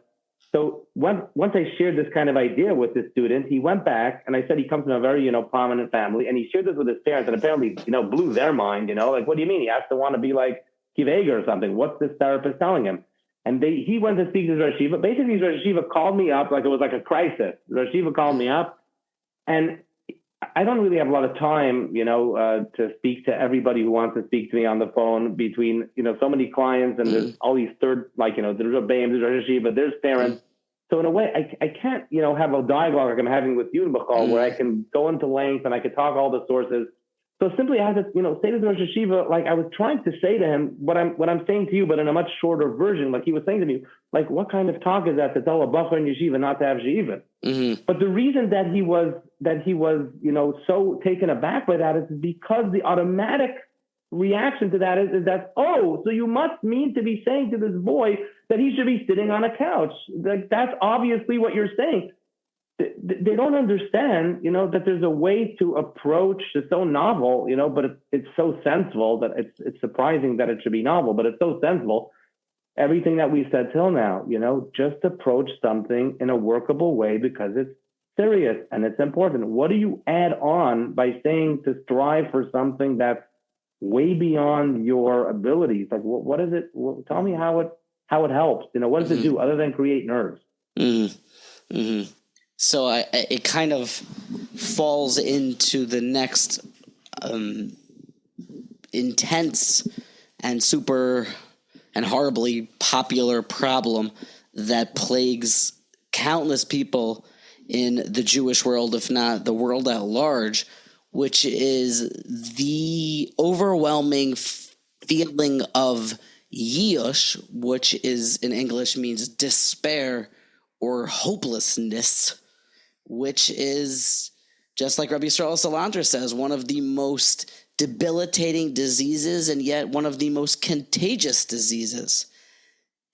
so once I shared this kind of idea with this student, he went back and I said he comes from a very, prominent family, and he shared this with his parents, and apparently, blew their mind, like, what do you mean? He has to want to be like Kivega or something. What's this therapist telling him? And he went to speak to Rosh Hashiva. Basically, Rosh Hashiva called me up like it was like a crisis. Rosh Hashiva called me up, and I don't really have a lot of time, to speak to everybody who wants to speak to me on the phone between, so many clients, and there's all these third, there's Rabbeim, there's Rosh Hashiva, there's parents. So in a way, I can't, have a dialogue like I'm having with you, Michal, where I can go into length and I can talk all the sources. So simply I have to, say to the Rosh Hashiva, like I was trying to say to him what I'm saying to you, but in a much shorter version. Like he was saying to me, like, what kind of talk is that to tell a bacher in yeshiva not to have she'iva? Mm-hmm. But the reason that he was, so taken aback by that is because the automatic reaction to that is that, oh, so you must mean to be saying to this boy that he should be sitting on a couch. Like that's obviously what you're saying. They don't understand, that there's a way to approach. It's so novel, but it's so sensible that it's surprising that it should be novel, but it's so sensible. Everything that we said till now, just approach something in a workable way because it's serious and it's important. What do you add on by saying to strive for something that's way beyond your abilities? Like, what is it? Tell me how it helps. What does it do other than create nerves? Mm-hmm. Mm-hmm. So it kind of falls into the next intense and super and horribly popular problem that plagues countless people in the Jewish world, if not the world at large, which is the overwhelming feeling of yish, which is in English means despair or hopelessness, which is, just like Rabbi Yisrael Salanter says, one of the most debilitating diseases and yet one of the most contagious diseases.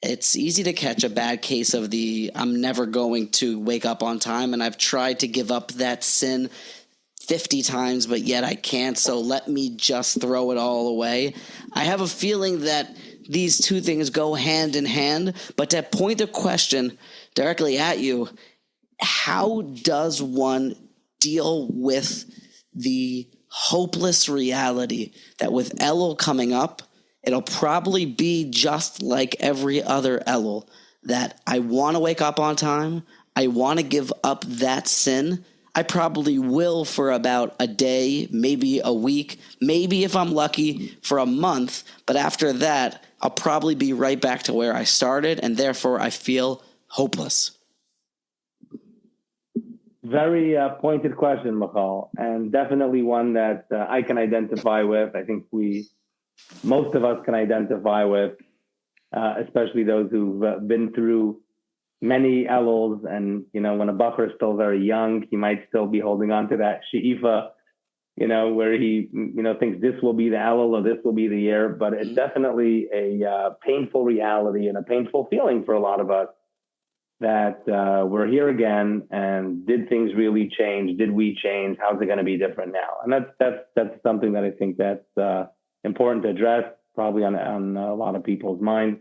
It's easy to catch a bad case of the I'm never going to wake up on time, and I've tried to give up that sin 50 times, but yet I can't, so let me just throw it all away. I have a feeling that these two things go hand in hand, but to point the question directly at you, how does one deal with the hopeless reality that with Elul coming up, it'll probably be just like every other Elul, that I want to wake up on time, I want to give up that sin. I probably will for about a day, maybe a week, maybe if I'm lucky for a month, but after that, I'll probably be right back to where I started, and therefore I feel hopeless. Very pointed question, Michal, and definitely one that I can identify with. I think most of us can identify with, especially those who've been through many Eluls. And, when a bacher is still very young, he might still be holding on to that she'ifa, where he, thinks this will be the Elul or this will be the year. But it's definitely a painful reality and a painful feeling for a lot of us, that we're here again, and did things really change? Did we change? How's it going to be different now? And that's something that I think that's important to address, probably on a lot of people's minds.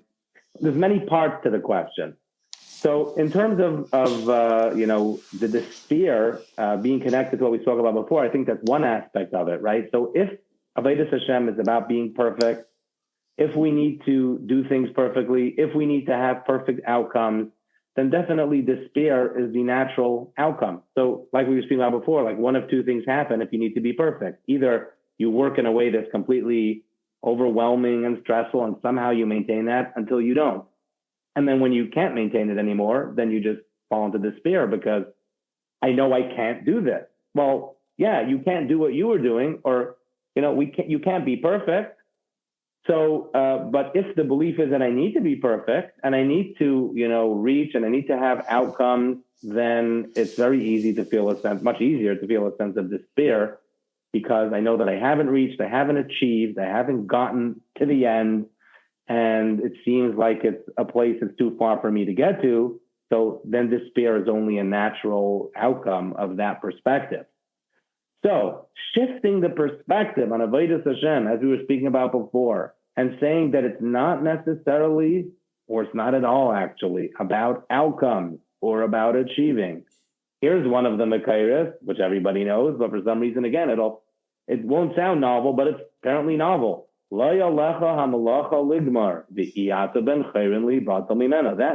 There's many parts to the question. So in terms of the despair being connected to what we spoke about before, I think that's one aspect of it, right? So if Avodas Hashem is about being perfect, if we need to do things perfectly, if we need to have perfect outcomes, then definitely despair is the natural outcome. So like we were speaking about before, like one of two things happen if you need to be perfect. Either you work in a way that's completely overwhelming and stressful, and somehow you maintain that until you don't. And then when you can't maintain it anymore, then you just fall into despair because I know I can't do this. Well, yeah, you can't do what you were doing, or, you can't be perfect. So, but if the belief is that I need to be perfect and I need to, reach and I need to have outcomes, then it's very easy to feel much easier to feel a sense of despair, because I know that I haven't reached, I haven't achieved, I haven't gotten to the end, and it seems like it's a place that's too far for me to get to. So then despair is only a natural outcome of that perspective. So shifting the perspective on Avodas Hashem, as we were speaking about before, and saying that it's not necessarily, or it's not at all actually, about outcomes or about achieving. Here's one of the Mekayres, which everybody knows, but for some reason, again, it won't sound novel, but it's apparently novel. That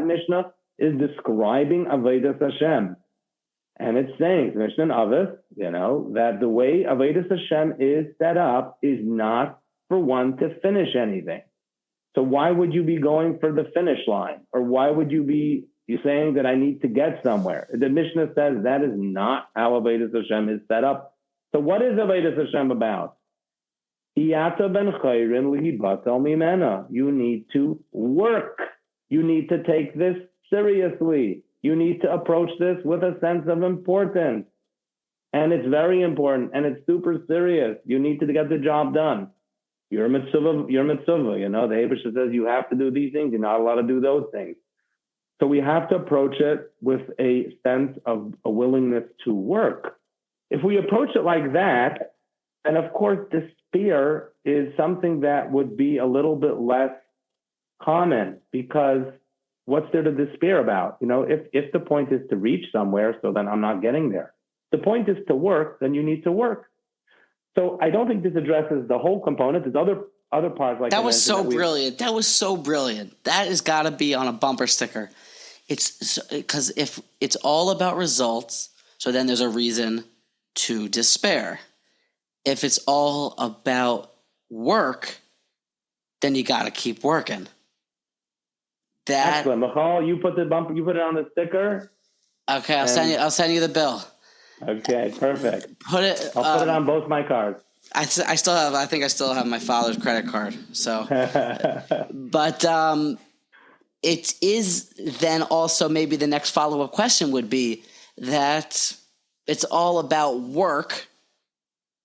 Mishnah is describing Avodas Hashem. And it's saying, Mishnah Avis, that the way Avodas Hashem is set up is not for one to finish anything. So why would you be going for the finish line? Or why would you be saying that I need to get somewhere? The Mishnah says that is not how Avodas Hashem is set up. So what is Avodas Hashem about? You need to work. You need to take this seriously. You need to approach this with a sense of importance. And it's very important, and it's super serious. You need to get the job done. You're mitzvah. The Hebrew says you have to do these things. You're not allowed to do those things. So we have to approach it with a sense of a willingness to work. If we approach it like that, and of course, despair is something that would be a little bit less common, because what's there to despair about? If the point is to reach somewhere, so then I'm not getting there. The point is to work, then you need to work. So I don't think this addresses the whole component. There's other parts like that was so brilliant. That was so brilliant. That has got to be on a bumper sticker. It's because if it's all about results, so then there's a reason to despair. If it's all about work, then you got to keep working. Excellent, Michal. You put it on the sticker. Okay, I'll send you the bill. Okay, perfect. I'll put it on both my cards. I think I still have my father's credit card. So, but it is then also maybe the next follow-up question would be that it's all about work,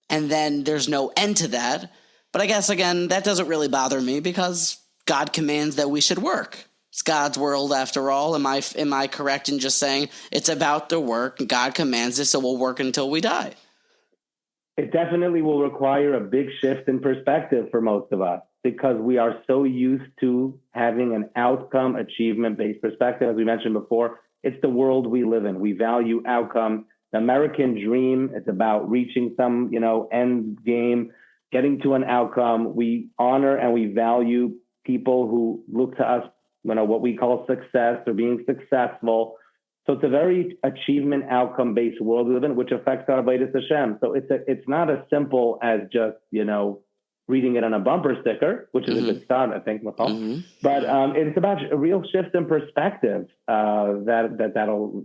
and then there's no end to that. But I guess, again, that doesn't really bother me because God commands that we should work. It's God's world after all. Am I correct in just saying it's about the work? God commands it, so we'll work until we die. It definitely will require a big shift in perspective for most of us, because we are so used to having an outcome achievement-based perspective. As we mentioned before, it's the world we live in. We value outcome. The American dream, it's about reaching some, end game, getting to an outcome. We honor and we value people who look to us, what we call success or being successful. So it's a very achievement outcome-based world we live in, which affects our Avodas Hashem. So it's not as simple as just, reading it on a bumper sticker, which is a good start, I think, Michal. But it's about a real shift in perspective that'll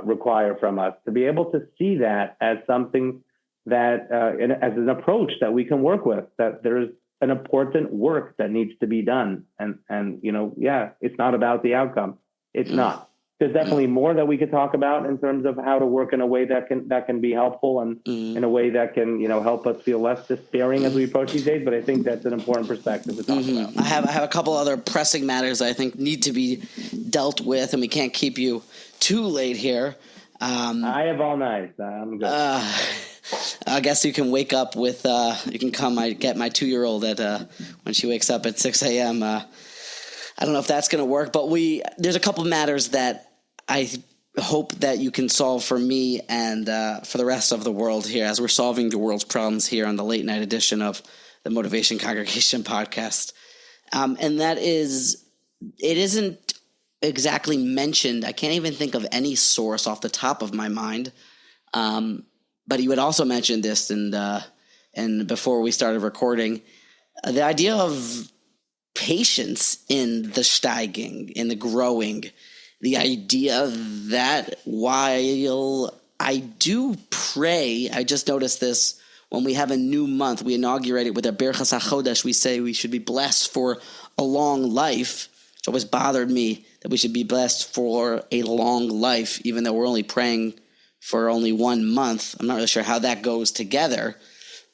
require from us to be able to see that as something that as an approach that we can work with, that there's an important work that needs to be done. And it's not about the outcome. It's not. There's definitely more that we could talk about in terms of how to work in a way that can be helpful and in a way that can, help us feel less despairing as we approach these days. But I think that's an important perspective to talk about. I have a couple other pressing matters I think need to be dealt with, and we can't keep you too late here. I have all night. I'm good. I guess you can wake up with, you can come, I get my 2-year-old at, when she wakes up at 6 a.m. I don't know if that's going to work, but there's a couple matters that I hope that you can solve for me and for the rest of the world here as we're solving the world's problems here on the late night edition of the Motivation Congregation podcast. And that is, it isn't exactly mentioned. I can't even think of any source off the top of my mind. But you had also mentioned this and before we started recording, the idea of patience in the steiging, in the growing, the idea that while I do pray, I just noticed this when we have a new month, we inaugurate it with a Birchas HaChodesh. We say we should be blessed for a long life. It always bothered me that we should be blessed for a long life, even though we're only praying for only 1 month. I'm not really sure how that goes together,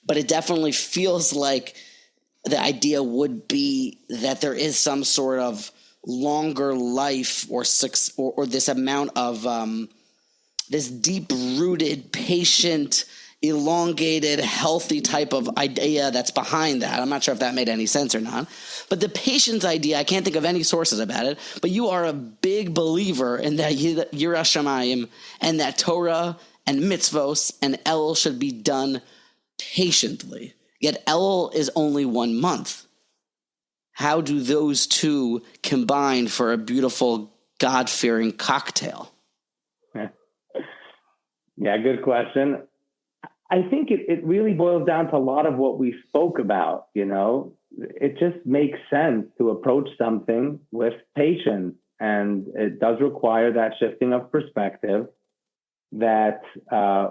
but it definitely feels like the idea would be that there is some sort of longer life or this amount of this deep-rooted, patient, elongated, healthy type of idea that's behind that. I'm not sure if that made any sense or not. But the patience idea, I can't think of any sources about it, but you are a big believer in that Yiras Shomayim and that Torah and mitzvos and Elul should be done patiently. Yet Elul is only 1 month. How do those two combine for a beautiful, God-fearing cocktail? Yeah, good question. I think it really boils down to a lot of what we spoke about, It just makes sense to approach something with patience. And it does require that shifting of perspective, that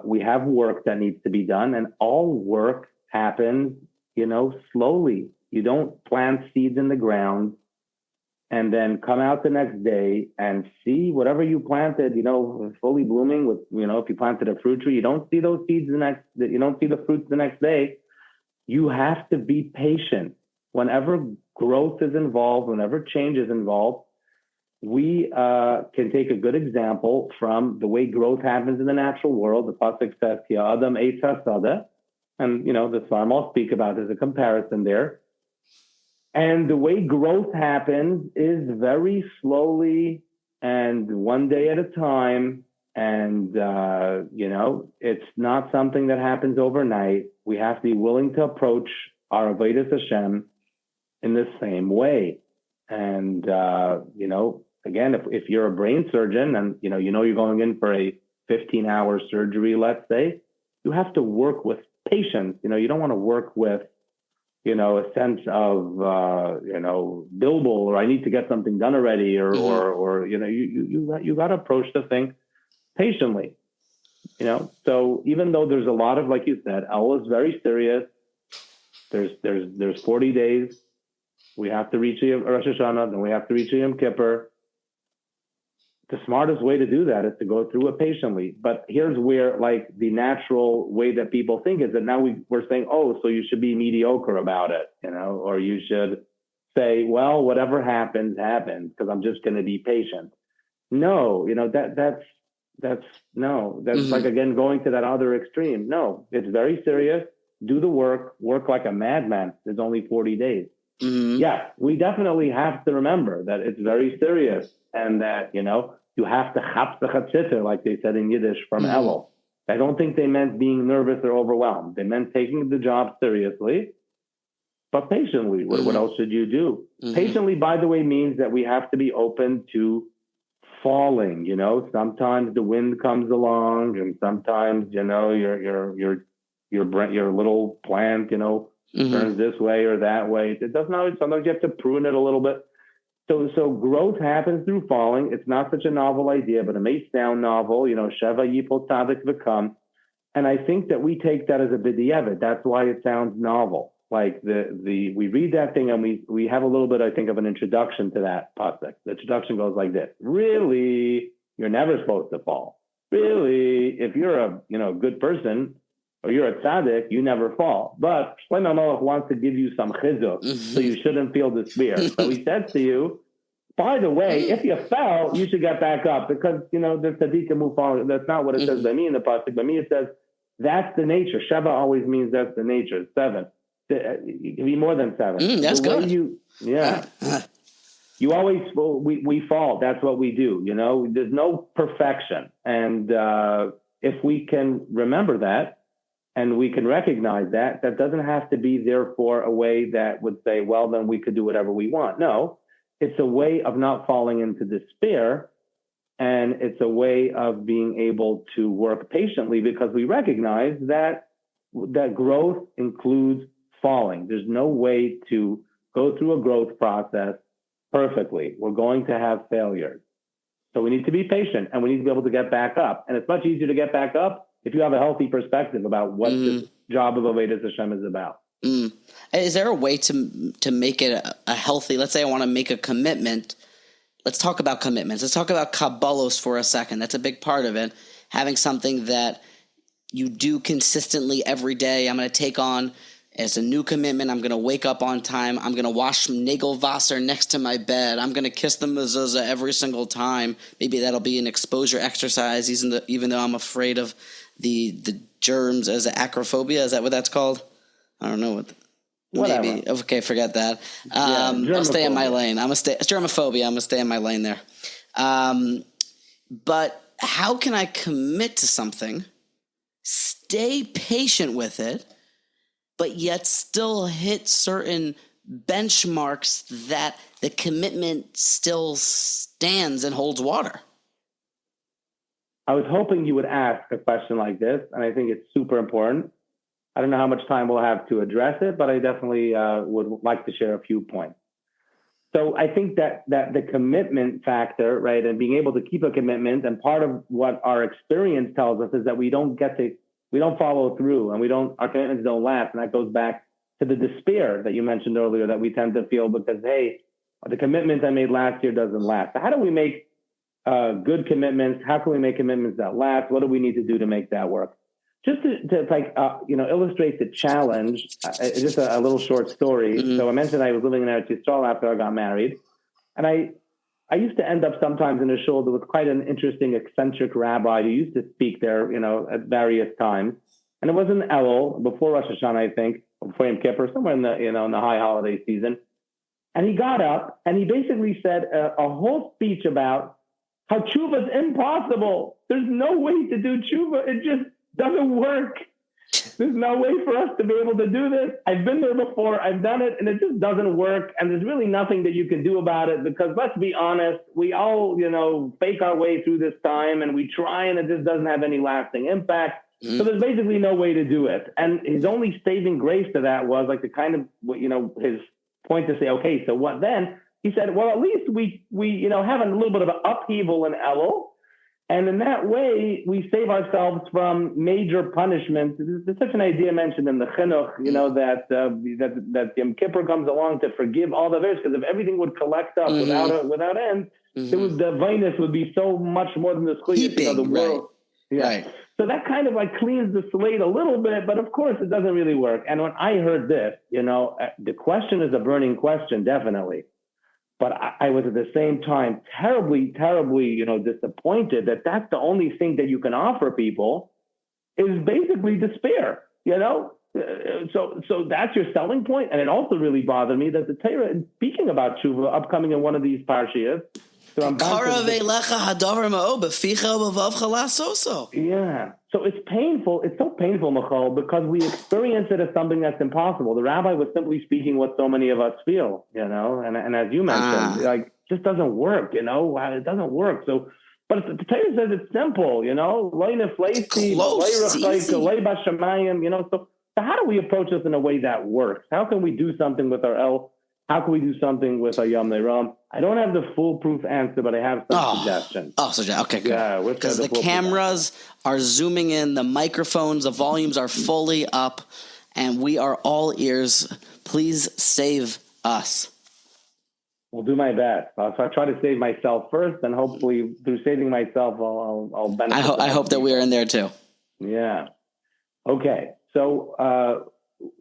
we have work that needs to be done. And all work happens, slowly. You don't plant seeds in the ground and then come out the next day and see whatever you planted, fully blooming with, if you planted a fruit tree, you don't see those seeds you don't see the fruits the next day. You have to be patient. Whenever growth is involved, whenever change is involved, we can take a good example from the way growth happens in the natural world. The pasuk says, "Ki Adam eitz hasada," and the Svarim all speak about there's a comparison there. And the way growth happens is very slowly and one day at a time. And, it's not something that happens overnight. We have to be willing to approach our Avodas Hashem in the same way. And, again, if you're a brain surgeon and, you're going in for a 15-hour surgery, let's say, you have to work with patience. You don't want to work with, a sense of, billable, or I need to get something done already, or you got to approach the thing patiently, So even though there's a lot of, like you said, Elul is very serious. There's 40 days. We have to reach Rosh Hashanah, then we have to reach Yom Kippur. The smartest way to do that is to go through it patiently. But here's where, the natural way that people think is that now we're saying, oh, so you should be mediocre about it, or you should say, well, whatever happens, happens, because I'm just going to be patient. No, that's like, again, going to that other extreme. No, it's very serious. Do the work like a madman. There's only 40 days. Mm-hmm. Yeah, we definitely have to remember that it's very serious, and that, you have to chap the chatzitzer, like they said in Yiddish, from Elul. I don't think they meant being nervous or overwhelmed. They meant taking the job seriously, but patiently. What else should you do? Mm-hmm. Patiently, by the way, means that we have to be open to falling. Sometimes the wind comes along, and sometimes, your little plant, turns this way or that way. It doesn't always. Sometimes you have to prune it a little bit. So growth happens through falling. It's not such a novel idea, but it may sound novel. Sheva yipol tzadik v'kam, and I think that we take that as a b'diavad. That's why it sounds novel. Like we read that thing and we have a little bit, I think, of an introduction to that pasuk. The introduction goes like this: really, you're never supposed to fall. Really, if you're a good person, or you're a tzaddik, you never fall. But Shlomo Melech wants to give you some chizuk, so you shouldn't feel despair. So he says to you, by the way, if you fell, you should get back up, because, the tzaddikim move forward. That's not what it says by me in the pasuk. By me it says, that's the nature. Sheva always means that's the nature. 7. It can be more than 7. That's good. You always, we fall. That's what we do. There's no perfection. And if we can remember that, and we can recognize that doesn't have to be, therefore, a way that would say, well, then we could do whatever we want. No, it's a way of not falling into despair. And it's a way of being able to work patiently, because we recognize that growth includes falling. There's no way to go through a growth process perfectly. We're going to have failures. So we need to be patient, and we need to be able to get back up. And it's much easier to get back up if you have a healthy perspective about what this job of Avodas Hashem is about. Is there a way to make it a healthy, let's say I want to make a commitment. Let's talk about commitments. Let's talk about Kabbalos for a second. That's a big part of it. Having something that you do consistently every day. I'm going to take on as a new commitment. I'm going to wake up on time. I'm going to wash Nagelwasser next to my bed. I'm going to kiss the mezuzah every single time. Maybe that'll be an exposure exercise, even though I'm afraid of the germs as acrophobia. Is that what that's called? I don't know what. Whatever. Maybe. Okay, forget that. I'll stay in my lane. Germophobia. I'm going to stay in my lane there. But how can I commit to something, stay patient with it, but yet still hit certain benchmarks that the commitment still stands and holds water? I was hoping you would ask a question like this, and I think it's super important. I don't know how much time we'll have to address it, but I definitely would like to share a few points. So I think that the commitment factor, right, and being able to keep a commitment, and part of what our experience tells us is that we don't follow through, and our commitments don't last. And that goes back to the despair that you mentioned earlier that we tend to feel because, hey, the commitment I made last year doesn't last. So how do we make good commitments? How can we make commitments that last? What do we need to do to make that work? Just to illustrate the challenge, just a little short story. Mm-hmm. So I mentioned I was living in Eretz Yisrael after I got married. And I used to end up sometimes in a shul with quite an interesting, eccentric rabbi who used to speak there, at various times. And it was in Elul, before Rosh Hashanah, I think, before Yom Kippur, somewhere in the, in the high holiday season. And he got up and he basically said a whole speech about how teshuvah is impossible. There's no way to do teshuvah. It just doesn't work. There's no way for us to be able to do this. I've been there before. I've done it, and it just doesn't work. And there's really nothing that you can do about it because, let's be honest, we all, fake our way through this time, and we try, and it just doesn't have any lasting impact. Mm-hmm. So there's basically no way to do it. And his only saving grace to that was like the kind of, his point to say, okay, so what then? He said, well, at least we have a little bit of an upheaval in Elul. And in that way, we save ourselves from major punishment. There's such an idea mentioned in the chinuch, that Yom Kippur comes along to forgive all the verse, because if everything would collect up without end, the vinous would be so much more than the schuyas, the world. Right. Yeah. Right. So that kind of cleans the slate a little bit, but of course it doesn't really work. And when I heard this, the question is a burning question, definitely. But I was at the same time terribly, terribly, disappointed that that's the only thing that you can offer people is basically despair, So that's your selling point. And it also really bothered me that the Torah, speaking about teshuvah, upcoming in one of these parshiyos. So yeah. So it's painful. It's so painful, Michal, because we experience it as something that's impossible. The rabbi was simply speaking what so many of us feel, and as you mentioned, it just doesn't work, it doesn't work. So, but the Torah says it's simple, So how do we approach this in a way that works? How can we do something with our El? How can we do something with our Yom Ne'ram? I don't have the foolproof answer, but I have some suggestions. Okay, good. Yeah, because the cameras are zooming in, the microphones, the volumes are fully up, and we are all ears. Please save us. We'll do my best. So I'll try to save myself first, and hopefully through saving myself, I'll benefit. I hope that we are in there too. Yeah. Okay. So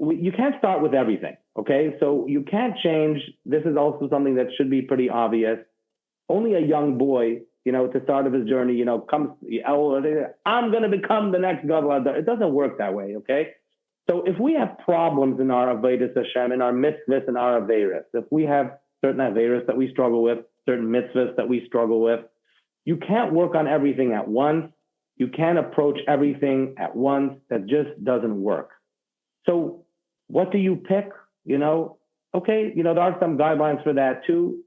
you can't start with everything. Okay, so you can't change. This is also something that should be pretty obvious. Only a young boy, at the start of his journey, comes, I'm going to become the next gadol. It doesn't work that way, okay? So if we have problems in our Avodas Hashem, in our mitzvahs and our averos, if we have certain averos that we struggle with, certain mitzvahs that we struggle with, you can't work on everything at once. You can't approach everything at once. That just doesn't work. So what do you pick? Okay, there are some guidelines for that too.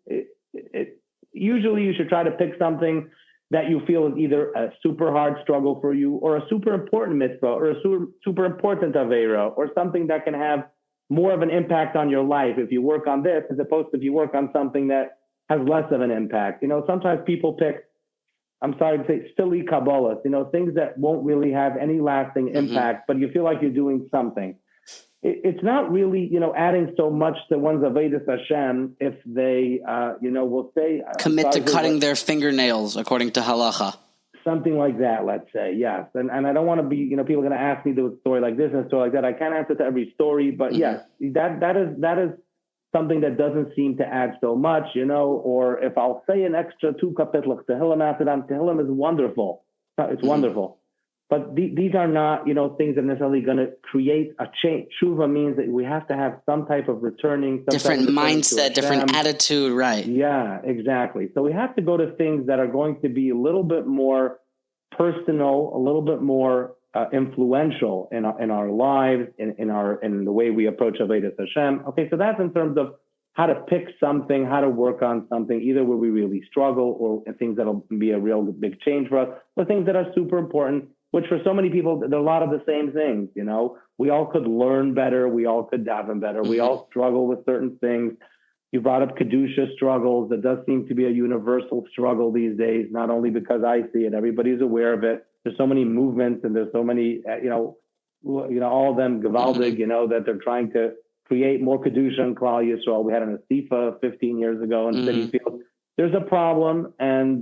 Usually you should try to pick something that you feel is either a super hard struggle for you or a super important mitzvah or a super important avera or something that can have more of an impact on your life if you work on this as opposed to if you work on something that has less of an impact. Sometimes people pick I'm sorry to say, silly Kabbalah, things that won't really have any lasting impact, but you feel like you're doing something. It's not really, adding so much to one's Avodas Hashem if they, will say... Commit to cutting their fingernails according to halacha. Something like that, let's say, yes. And I don't want to be, people are going to ask me to do a story like this and a story like that. I can't answer to every story, but yes, that is something that doesn't seem to add so much, or if I'll say an extra 2 kapitlach Tehillim after that, Tehillim is wonderful. It's wonderful. But these are not, things that are necessarily going to create a change. Teshuvah means that we have to have some type of returning. Different mindset, different attitude, right. Yeah, exactly. So we have to go to things that are going to be a little bit more personal, a little bit more influential in our lives, in the way we approach Avodas Hashem. Okay, so that's in terms of how to pick something, how to work on something, either where we really struggle or things that'll be a real big change for us, or things that are super important, which for so many people, there are a lot of the same things, We all could learn better. We all could daven better. We all struggle with certain things. You brought up Kedusha struggles. That does seem to be a universal struggle these days, not only because I see it, everybody's aware of it. There's so many movements and there's so many, all of them Gavaldig, that they're trying to create more Kedusha in Klal Yisrael. We had an Asifa 15 years ago in City Field. There's a problem, and,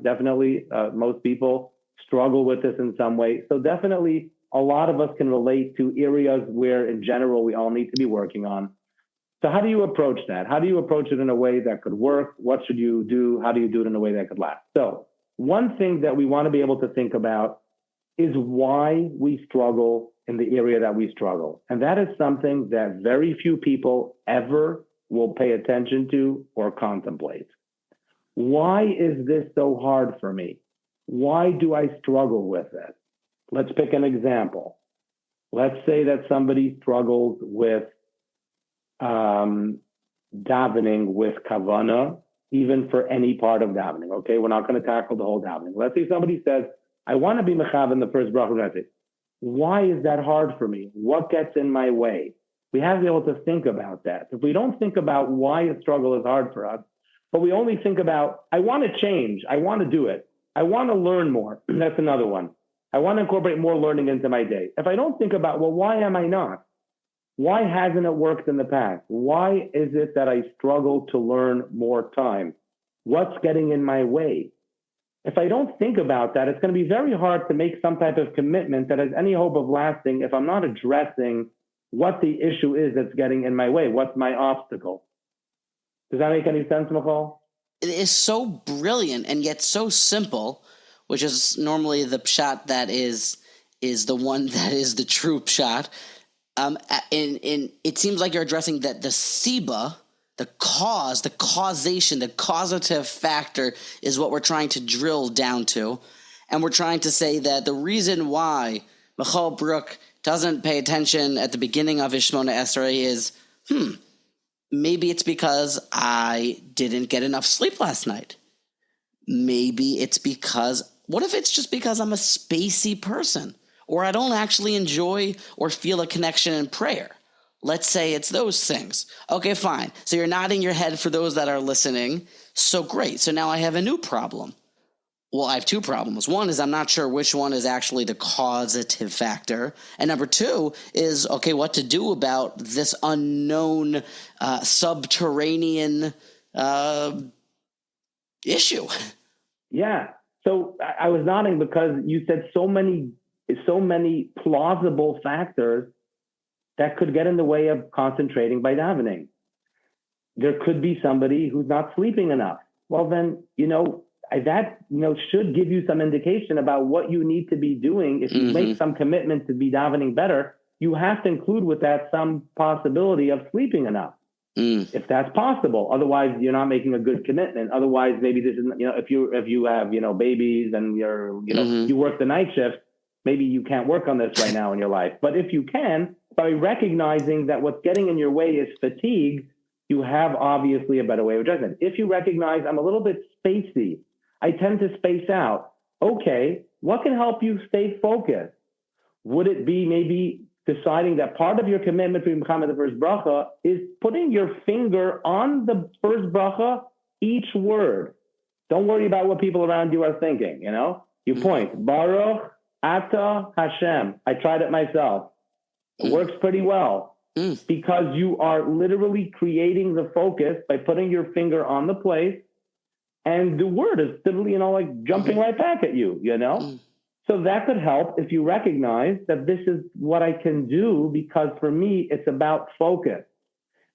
definitely, most people struggle with this in some way. So definitely a lot of us can relate to areas where in general we all need to be working on. So how do you approach that? How do you approach it in a way that could work? What should you do? How do you do it in a way that could last? So one thing that we want to be able to think about is why we struggle in the area that we struggle. And that is something that very few people ever will pay attention to or contemplate. Why is this so hard for me? Why do I struggle with it? Let's pick an example. Let's say that somebody struggles with davening with kavana, even for any part of davening. Okay, we're not going to tackle the whole davening. Let's say somebody says, I want to be mechav in the first bracha. Why is that hard for me? What gets in my way? We have to be able to think about that. If we don't think about why a struggle is hard for us, but we only think about, I want to change, I want to do it, I want to learn more. That's another one. I want to incorporate more learning into my day. If I don't think about, well, why am I not? Why hasn't it worked in the past? Why is it that I struggle to learn more time? What's getting in my way? If I don't think about that, it's going to be very hard to make some type of commitment that has any hope of lasting if I'm not addressing what the issue is that's getting in my way. What's my obstacle? Does that make any sense, Michal? It is so brilliant and yet so simple, which is normally the pshat that is the one that is the true pshat. It seems like you're addressing that the siba, the cause, the causation, the causative factor is what we're trying to drill down to. And we're trying to say that the reason why Michal Brook doesn't pay attention at the beginning of his Shmona Esrei is, maybe it's because I didn't get enough sleep last night. Maybe it's because, what if it's just because I'm a spacey person or I don't actually enjoy or feel a connection in prayer? Let's say it's those things. Okay, fine. So you're nodding your head for those that are listening. So great. So now I have a new problem. Well, I have two problems. One is I'm not sure which one is actually the causative factor. And number two is, okay, what to do about this unknown subterranean issue. Yeah. So I was nodding because you said so many plausible factors that could get in the way of concentrating by davening. There could be somebody who's not sleeping enough. Well, then, that should give you some indication about what you need to be doing. If you make some commitment to be davening better, you have to include with that some possibility of sleeping enough, if that's possible. Otherwise, you're not making a good commitment. Otherwise, maybe this isn't. If you have babies and you work the night shift, maybe you can't work on this right now in your life. But if you can, by recognizing that what's getting in your way is fatigue, you have obviously a better way of addressing it. If you recognize I'm a little bit spacey, I tend to space out. Okay, what can help you stay focused? Would it be maybe deciding that part of your commitment to Muhammad the first bracha is putting your finger on the first bracha, each word? Don't worry about what people around you are thinking, you know? You point, Baruch Ata Hashem. I tried it myself. It works pretty well because you are literally creating the focus by putting your finger on the place, and the word is literally, you know, like jumping right back at you, you know? So that could help if you recognize that this is what I can do, because for me, it's about focus.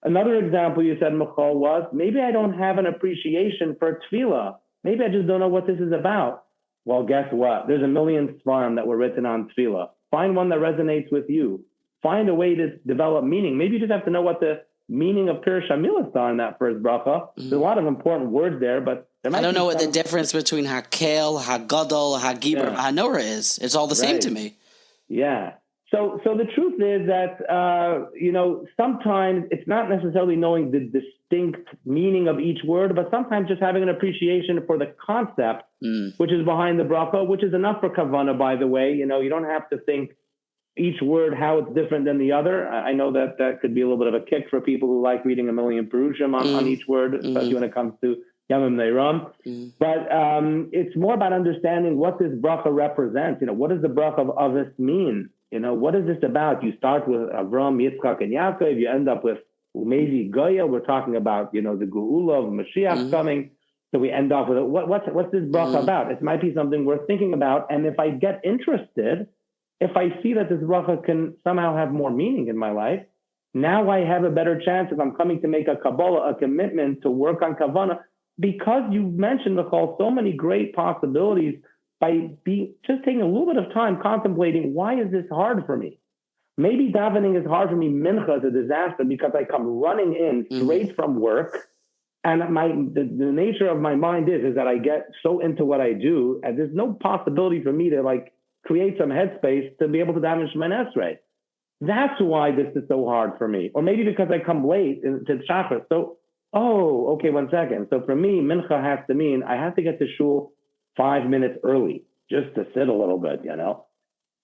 Another example you said, Michal, was maybe I don't have an appreciation for tefillah. Maybe I just don't know what this is about. Well, guess what? There's a million svarim that were written on tefillah. Find one that resonates with you. Find a way to develop meaning. Maybe you just have to know what the meaning of Pirush HaMilas are in that first bracha. There's a lot of important words there, but there might I don't know what the difference between Hakel, Hagadol, Hagibur, Hanorah is. It's all the same to me. Yeah. So the truth is that, you know, sometimes it's not necessarily knowing the distinct meaning of each word, but sometimes just having an appreciation for the concept, which is behind the bracha, which is enough for kavanah, by the way. You know, you don't have to think each word how it's different than the other. I know that that could be a little bit of a kick for people who like reading a million perushim on each word, especially when it comes to Yamim Neiram. But it's more about understanding what this bracha represents. You know, what does the bracha of Avos mean? You know, what is this about? You start with Avram, Yitzchak, and Yaakov. You end up with Umezi Goya. We're talking about, you know, the Geula of Mashiach coming. So we end off with what's this bracha about? It might be something worth thinking about. And if I get interested, if I see that this bracha can somehow have more meaning in my life, now I have a better chance if I'm coming to make a Kabbalah, a commitment to work on Kavanah, because you mentioned, Michal, so many great possibilities by just taking a little bit of time contemplating, why is this hard for me? Maybe davening is hard for me. Mincha is a disaster because I come running in straight from work, and the nature of my mind is that I get so into what I do, and there's no possibility for me to like create some headspace to be able to daven Shemoneh Esrei. That's why this is so hard for me. Or maybe because I come late to Shachar. So, okay, 1 second. So for me, Mincha has to mean I have to get to shul 5 minutes early just to sit a little bit, you know.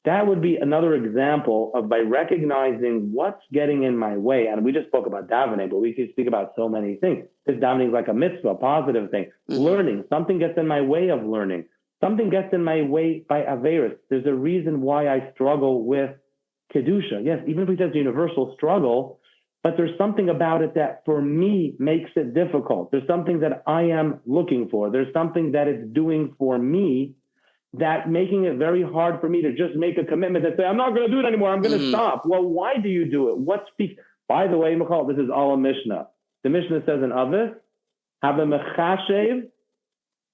That would be another example of, by recognizing what's getting in my way. And we just spoke about davening, but we could speak about so many things. This davening is like a mitzvah, a positive thing. Learning, something gets in my way of learning. Something gets in my way by Averis. There's a reason why I struggle with Kedusha. Yes, even if we say it's a universal struggle, but there's something about it that for me makes it difficult. There's something that I am looking for. There's something that it's doing for me that making it very hard for me to just make a commitment and say, I'm not going to do it anymore. I'm going to stop. Well, why do you do it? What speaks? By the way, Michal, this is all a Mishnah. The Mishnah says in Avos, have a mechashev,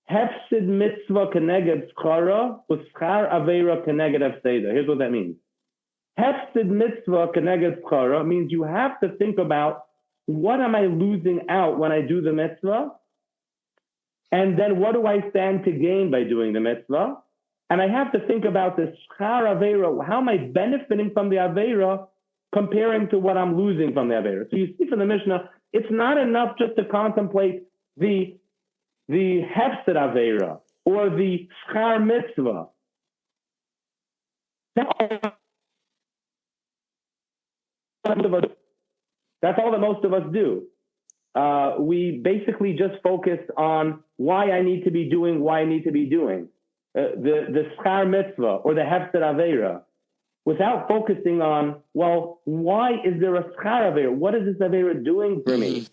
hefsid mitzvah keneged schara, uschar avera keneged hefseda. Here's what that means. Hefsid mitzvah keneged schara means you have to think about, what am I losing out when I do the mitzvah? And then what do I stand to gain by doing the mitzvah? And I have to think about the schar avera. How am I benefiting from the avera comparing to what I'm losing from the avera? So you see from the Mishnah, it's not enough just to contemplate the hefsed avera or the schar mitzvah. That's all that most of us do. We basically just focus on why I need to be doing, the schar mitzvah or the hefsed avera, without focusing on, well, why is there a schar avera? What is this avera doing for me?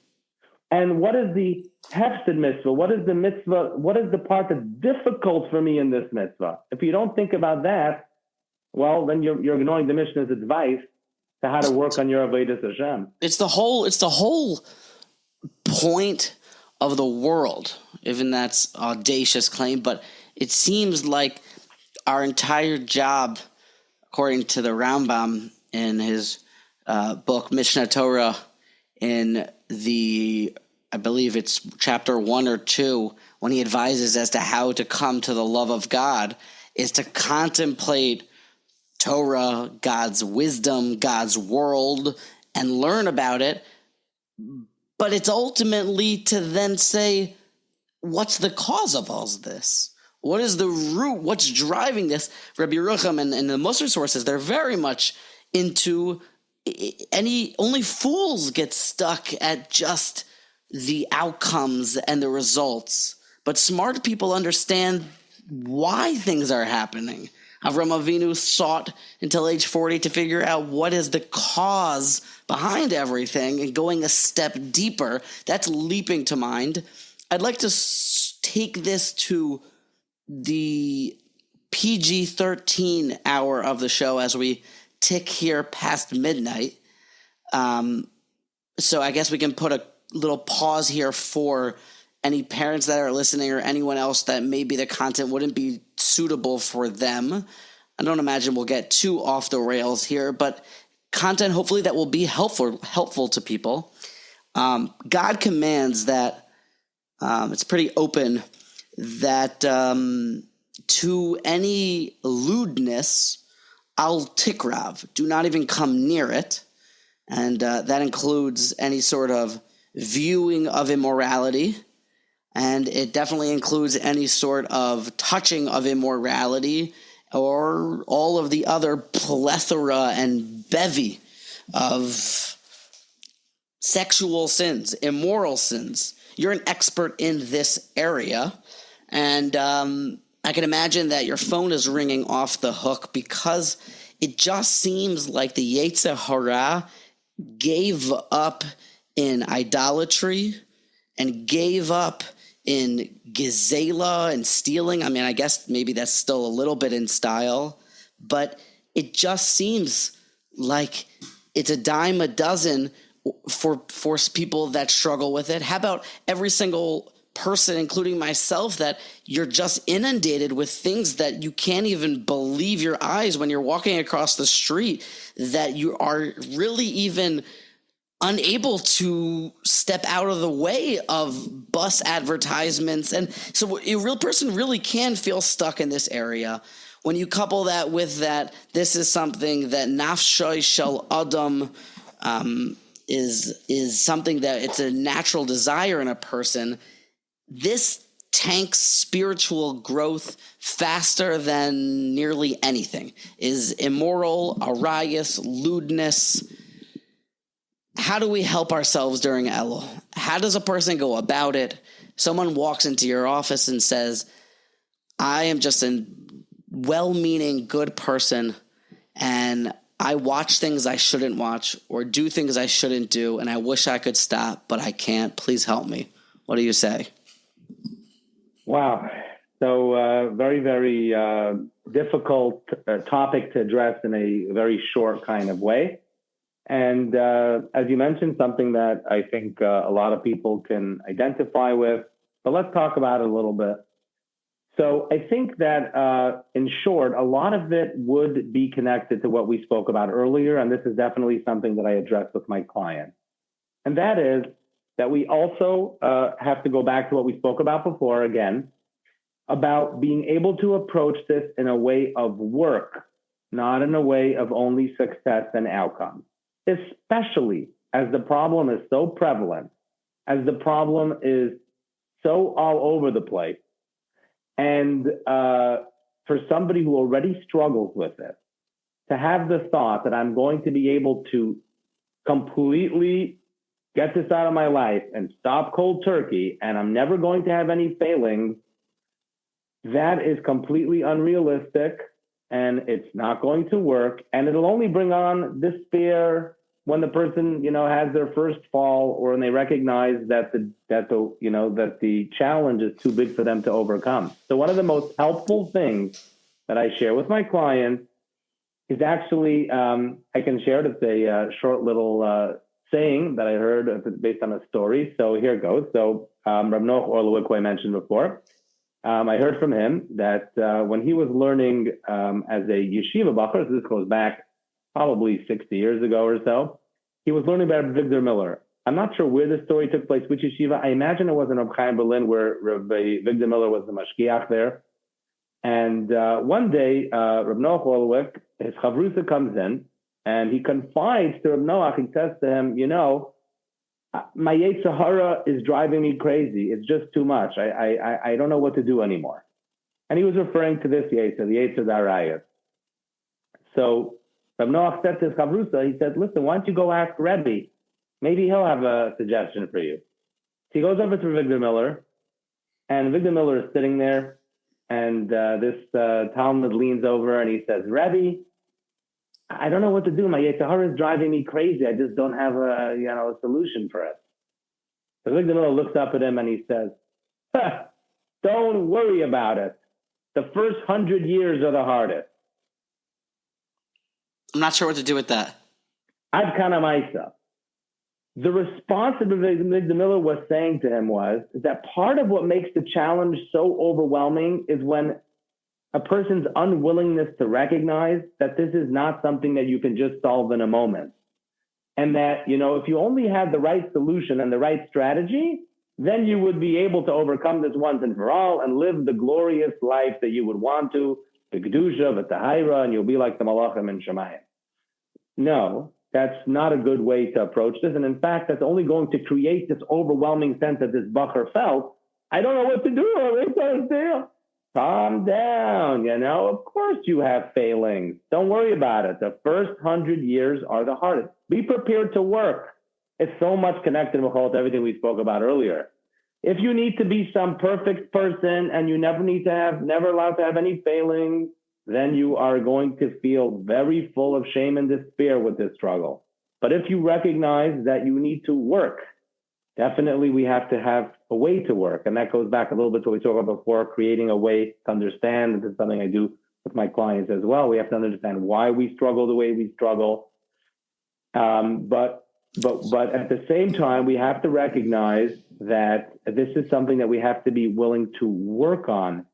And what is the hefsed mitzvah? What is the mitzvah? What is the part that's difficult for me in this mitzvah? If you don't think about that, well, then you're ignoring the Mishnah's advice to how to work on your Avodas Hashem. It's the whole point of the world, even that's audacious claim, but it seems like our entire job, according to the Rambam in his book Mishnah Torah, in I believe it's chapter 1 or 2, when he advises as to how to come to the love of God, is to contemplate Torah, God's wisdom, God's world, and learn about it. But it's ultimately to then say, what's the cause of all this? What is the root? What's driving this? Rabbi Yerucham and the Musar sources, they're very much into only fools get stuck at just the outcomes and the results. but smart people understand why things are happening. Avram Avinu sought until age 40 to figure out what is the cause behind everything and going a step deeper. That's leaping to mind. I'd like to take this to the PG-13 hour of the show as we tick here past midnight. So I guess we can put a little pause here for any parents that are listening or anyone else that maybe the content wouldn't be suitable for them. I don't imagine we'll get too off the rails here, but content hopefully that will be helpful to people. God commands that, it's pretty open, that to any lewdness, al tikrav, do not even come near it. And that includes any sort of viewing of immorality. And it definitely includes any sort of touching of immorality or all of the other plethora and bevy of sexual sins, immoral sins. You're an expert in this area. And I can imagine that your phone is ringing off the hook because it just seems like the Yetzer Hara gave up in idolatry and gave up in gezela and stealing. I mean, I guess maybe that's still a little bit in style, but it just seems like it's a dime a dozen for people that struggle with it. How about every single person, including myself, that you're just inundated with things that you can't even believe your eyes when you're walking across the street, that you are really even unable to step out of the way of bus advertisements. And so a real person really can feel stuck in this area. When you couple that with that, this is something that nafshay shel adam is something that it's a natural desire in a person. This tanks spiritual growth faster than nearly anything. Is immoral, arayas, lewdness. How do we help ourselves during Elul? How does a person go about it? Someone walks into your office and says, I am just a well-meaning, good person, and I watch things I shouldn't watch or do things I shouldn't do, and I wish I could stop, but I can't. Please help me. What do you say? Wow. So very, very difficult topic to address in a very short kind of way. And as you mentioned, something that I think a lot of people can identify with, but let's talk about it a little bit. So I think that in short, a lot of it would be connected to what we spoke about earlier. And this is definitely something that I address with my clients. And that is that we also have to go back to what we spoke about before again, about being able to approach this in a way of work, not in a way of only success and outcome, especially as the problem is so prevalent, as the problem is so all over the place. And for somebody who already struggles with it, to have the thought that I'm going to be able to completely get this out of my life and stop cold turkey, and I'm never going to have any failings, that is completely unrealistic, and it's not going to work, and it'll only bring on despair when the person, has their first fall, or when they recognize that the challenge is too big for them to overcome. So one of the most helpful things that I share with my clients is actually, I can share it. It's a short little saying that I heard based on a story. So here it goes. So Rav Noach Orlowik, who I mentioned before, I heard from him that when he was learning as a yeshiva bachar, so this goes back probably 60 years ago or so, he was learning about Victor Miller. I'm not sure where the story took place, which yeshiva. I imagine it was in Reb Chaim Berlin, where Victor Miller was the mashgiach there. And one day, Reb Noach Orlowik, his chavrusa comes in, and he confides to Reb Noach. He says to him, my Yetzer Hara is driving me crazy. It's just too much. I don't know what to do anymore. And he was referring to this Yetzer, the Yetzer Darayas. So Reb Noach said to his chavrusa, he said, listen, why don't you go ask Rebbe? Maybe he'll have a suggestion for you. So he goes over to Victor Miller, And Victor Miller is sitting there, and this Talmud leans over and he says, Rebbe, I don't know what to do. My Yetzer Hara is driving me crazy. I just don't have a solution for it. So Victor Miller looks up at him and he says, don't worry about it. The first 100 years are the hardest. I'm not sure what to do with that. I've kind of myself. The response that Victor Miller was saying to him was that part of what makes the challenge so overwhelming is when a person's unwillingness to recognize that this is not something that you can just solve in a moment. And that, if you only had the right solution and the right strategy, then you would be able to overcome this once and for all and live the glorious life that you would want to, the Kedusha, the Tahira, and you'll be like the Malachim and Shomayim. No, that's not a good way to approach this. And in fact, that's only going to create this overwhelming sense that this Bacher felt. I don't know what to do. Calm down, Of course you have failings. Don't worry about it. The first 100 years are the hardest. Be prepared to work. It's so much connected with everything we spoke about earlier. If you need to be some perfect person and you never allowed to have any failings, then you are going to feel very full of shame and despair with this struggle. But if you recognize that you need to work, definitely we have to have a way to work. And that goes back a little bit to what we talked about before, creating a way to understand. This is something I do with my clients as well. We have to understand why we struggle the way we struggle. But at the same time, we have to recognize that this is something that we have to be willing to work on.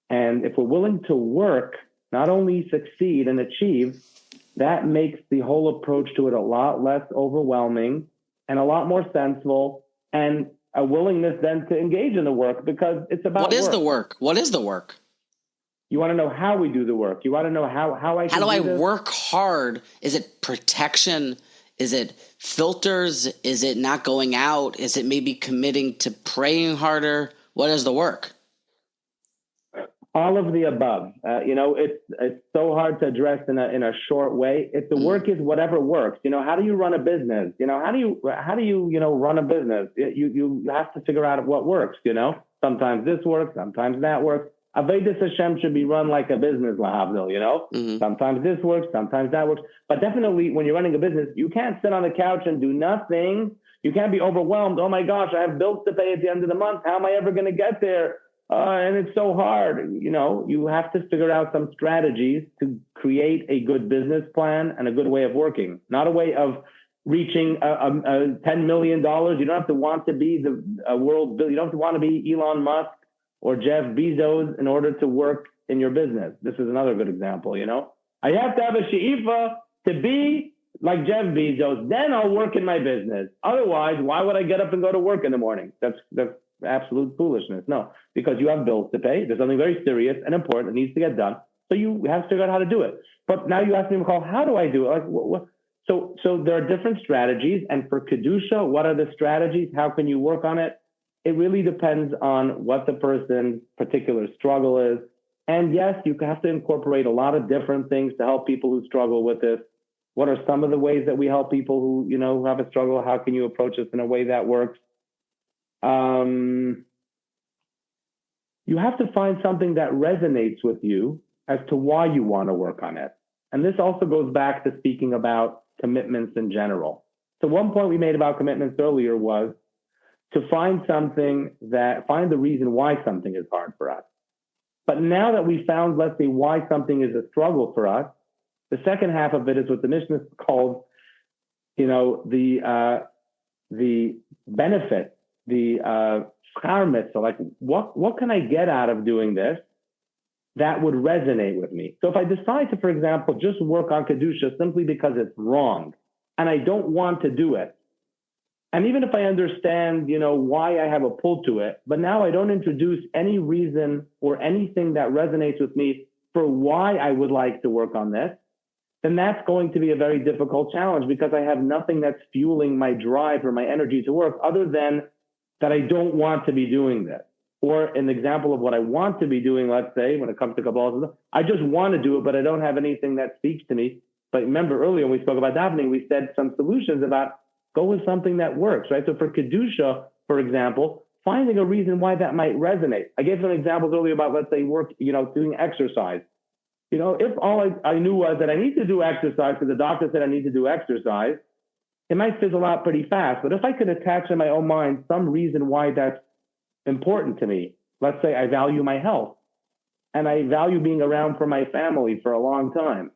And if we're willing to work, not only succeed and achieve, that makes the whole approach to it a lot less overwhelming and a lot more sensible, and a willingness then to engage in the work, because it's about What is the work? What is the work? You want to know how we do the work. You want to know how I can How do I this? work hard? Is it protection? Is it filters? Is it not going out? Is it maybe committing to praying harder? What is the work? All of the above. It's so hard to address in a short way. If the work is whatever works, how do you run a business? How do you run a business? You have to figure out what works. Sometimes this works, sometimes that works. Avodas Hashem should be run like a business, lahavdil. Sometimes this works, sometimes that works. But definitely, when you're running a business, you can't sit on the couch and do nothing. You can't be overwhelmed. Oh my gosh, I have bills to pay at the end of the month. How am I ever going to get there? And it's so hard. You have to figure out some strategies to create a good business plan and a good way of working, not a way of reaching $10 million. You don't have to want to be the world. You don't have to want to be Elon Musk or Jeff Bezos in order to work in your business. This is another good example. I have to have a she'ifa to be like Jeff Bezos, then I'll work in my business. Otherwise, why would I get up and go to work in the morning? That's absolute foolishness. No, because you have bills to pay. There's something very serious and important that needs to get done. So you have to figure out how to do it. But now you ask me, Michal, how do I do it? So there are different strategies. And for Kedusha, what are the strategies? How can you work on it? It really depends on what the person's particular struggle is. And yes, you have to incorporate a lot of different things to help people who struggle with this. What are some of the ways that we help people who, who have a struggle? How can you approach this in a way that works? You have to find something that resonates with you as to why you want to work on it. And this also goes back to speaking about commitments in general. So one point we made about commitments earlier was to find the reason why something is hard for us. But now that we found, let's say, why something is a struggle for us, the second half of it is what the Mishnah calls, the benefit, the schar mitzvah, like what can I get out of doing this that would resonate with me? So if I decide to, for example, just work on Kedusha simply because it's wrong and I don't want to do it, and even if I understand, why I have a pull to it, but now I don't introduce any reason or anything that resonates with me for why I would like to work on this, then that's going to be a very difficult challenge because I have nothing that's fueling my drive or my energy to work other than that I don't want to be doing this. Or an example of what I want to be doing, let's say, when it comes to Kabbalah, I just want to do it, but I don't have anything that speaks to me. But remember earlier when we spoke about davening, we said some solutions about go with something that works, right? So for Kedusha, for example, finding a reason why that might resonate. I gave some examples earlier about, let's say, work, doing exercise. If all I knew was that I need to do exercise because the doctor said I need to do exercise, it might fizzle out pretty fast. But if I could attach in my own mind some reason why that's important to me, let's say I value my health and I value being around for my family for a long time,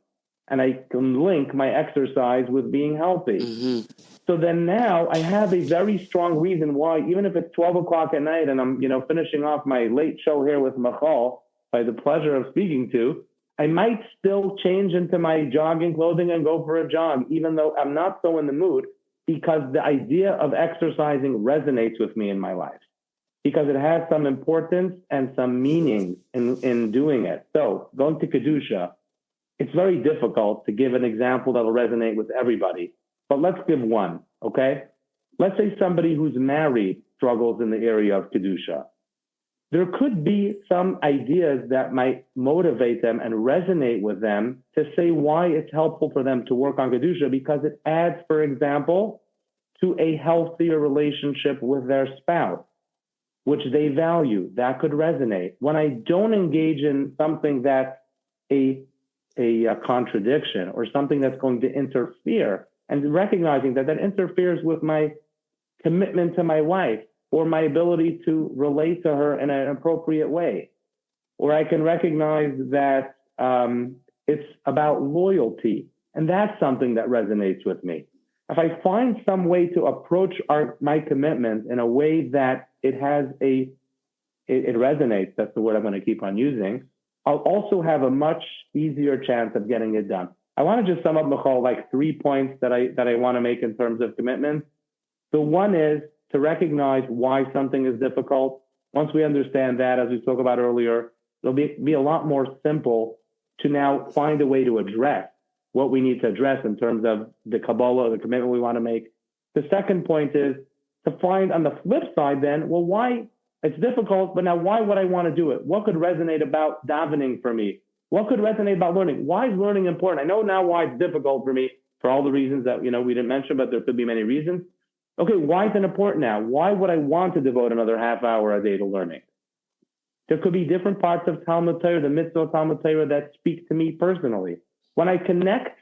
and I can link my exercise with being healthy. Mm-hmm. So then now I have a very strong reason why, even if it's 12 o'clock at night and I'm, finishing off my late show here with Michal, by the pleasure of speaking to, I might still change into my jogging clothing and go for a jog, even though I'm not so in the mood, because the idea of exercising resonates with me in my life, because it has some importance and some meaning in doing it. So going to Kedusha, it's very difficult to give an example that'll resonate with everybody, but let's give one, okay? Let's say somebody who's married struggles in the area of Kedusha. There could be some ideas that might motivate them and resonate with them to say why it's helpful for them to work on Kedusha, because it adds, for example, to a healthier relationship with their spouse, which they value. That could resonate. When I don't engage in something that's a contradiction or something that's going to interfere, and recognizing that interferes with my commitment to my wife or my ability to relate to her in an appropriate way. Or I can recognize that it's about loyalty, and that's something that resonates with me. If I find some way to approach my commitment in a way that it resonates, that's the word I'm going to keep on using, I'll also have a much easier chance of getting it done. I want to just sum up, Michal, like 3 points that I want to make in terms of commitment. The one is to recognize why something is difficult. Once we understand that, as we spoke about earlier, it'll be a lot more simple to now find a way to address what we need to address in terms of the Kabbalah, the commitment we want to make. The second point is to find on the flip side then, well, why it's difficult, but now why would I want to do it? What could resonate about davening for me? What could resonate about learning? Why is learning important? I know now why it's difficult for me for all the reasons that, we didn't mention, but there could be many reasons. Okay, why is it important now? Why would I want to devote another half hour a day to learning? There could be different parts of Talmud Torah, the mitzvah of Talmud Torah, that speak to me personally. When I connect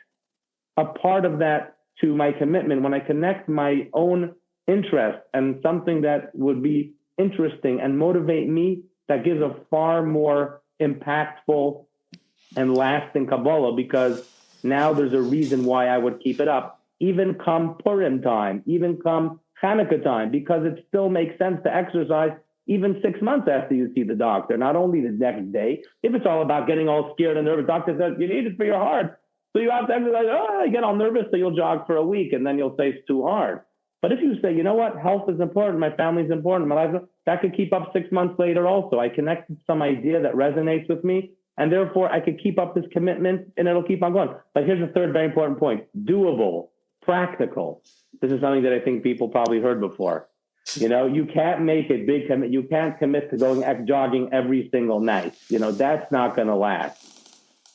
a part of that to my commitment, when I connect my own interest and something that would be interesting and motivate me, that gives a far more impactful and lasting Kabbalah, because now there's a reason why I would keep it up, even come Purim time, even come Hanukkah time, because it still makes sense to exercise even 6 months after you see the doctor, not only the next day. If it's all about getting all scared and nervous, doctor says you need it for your heart, so you have to exercise. I get all nervous, so you'll jog for a week, and then you'll say it's too hard. But if you say, you know what, health is important, my family's important, my life, that could keep up 6 months later also. I connected some idea that resonates with me, and therefore I could keep up this commitment, and it'll keep on going. But here's the third very important point: doable, practical. This is something that I think people probably heard before. You can't make a big commit. You can't commit to going jogging every single night. That's not going to last.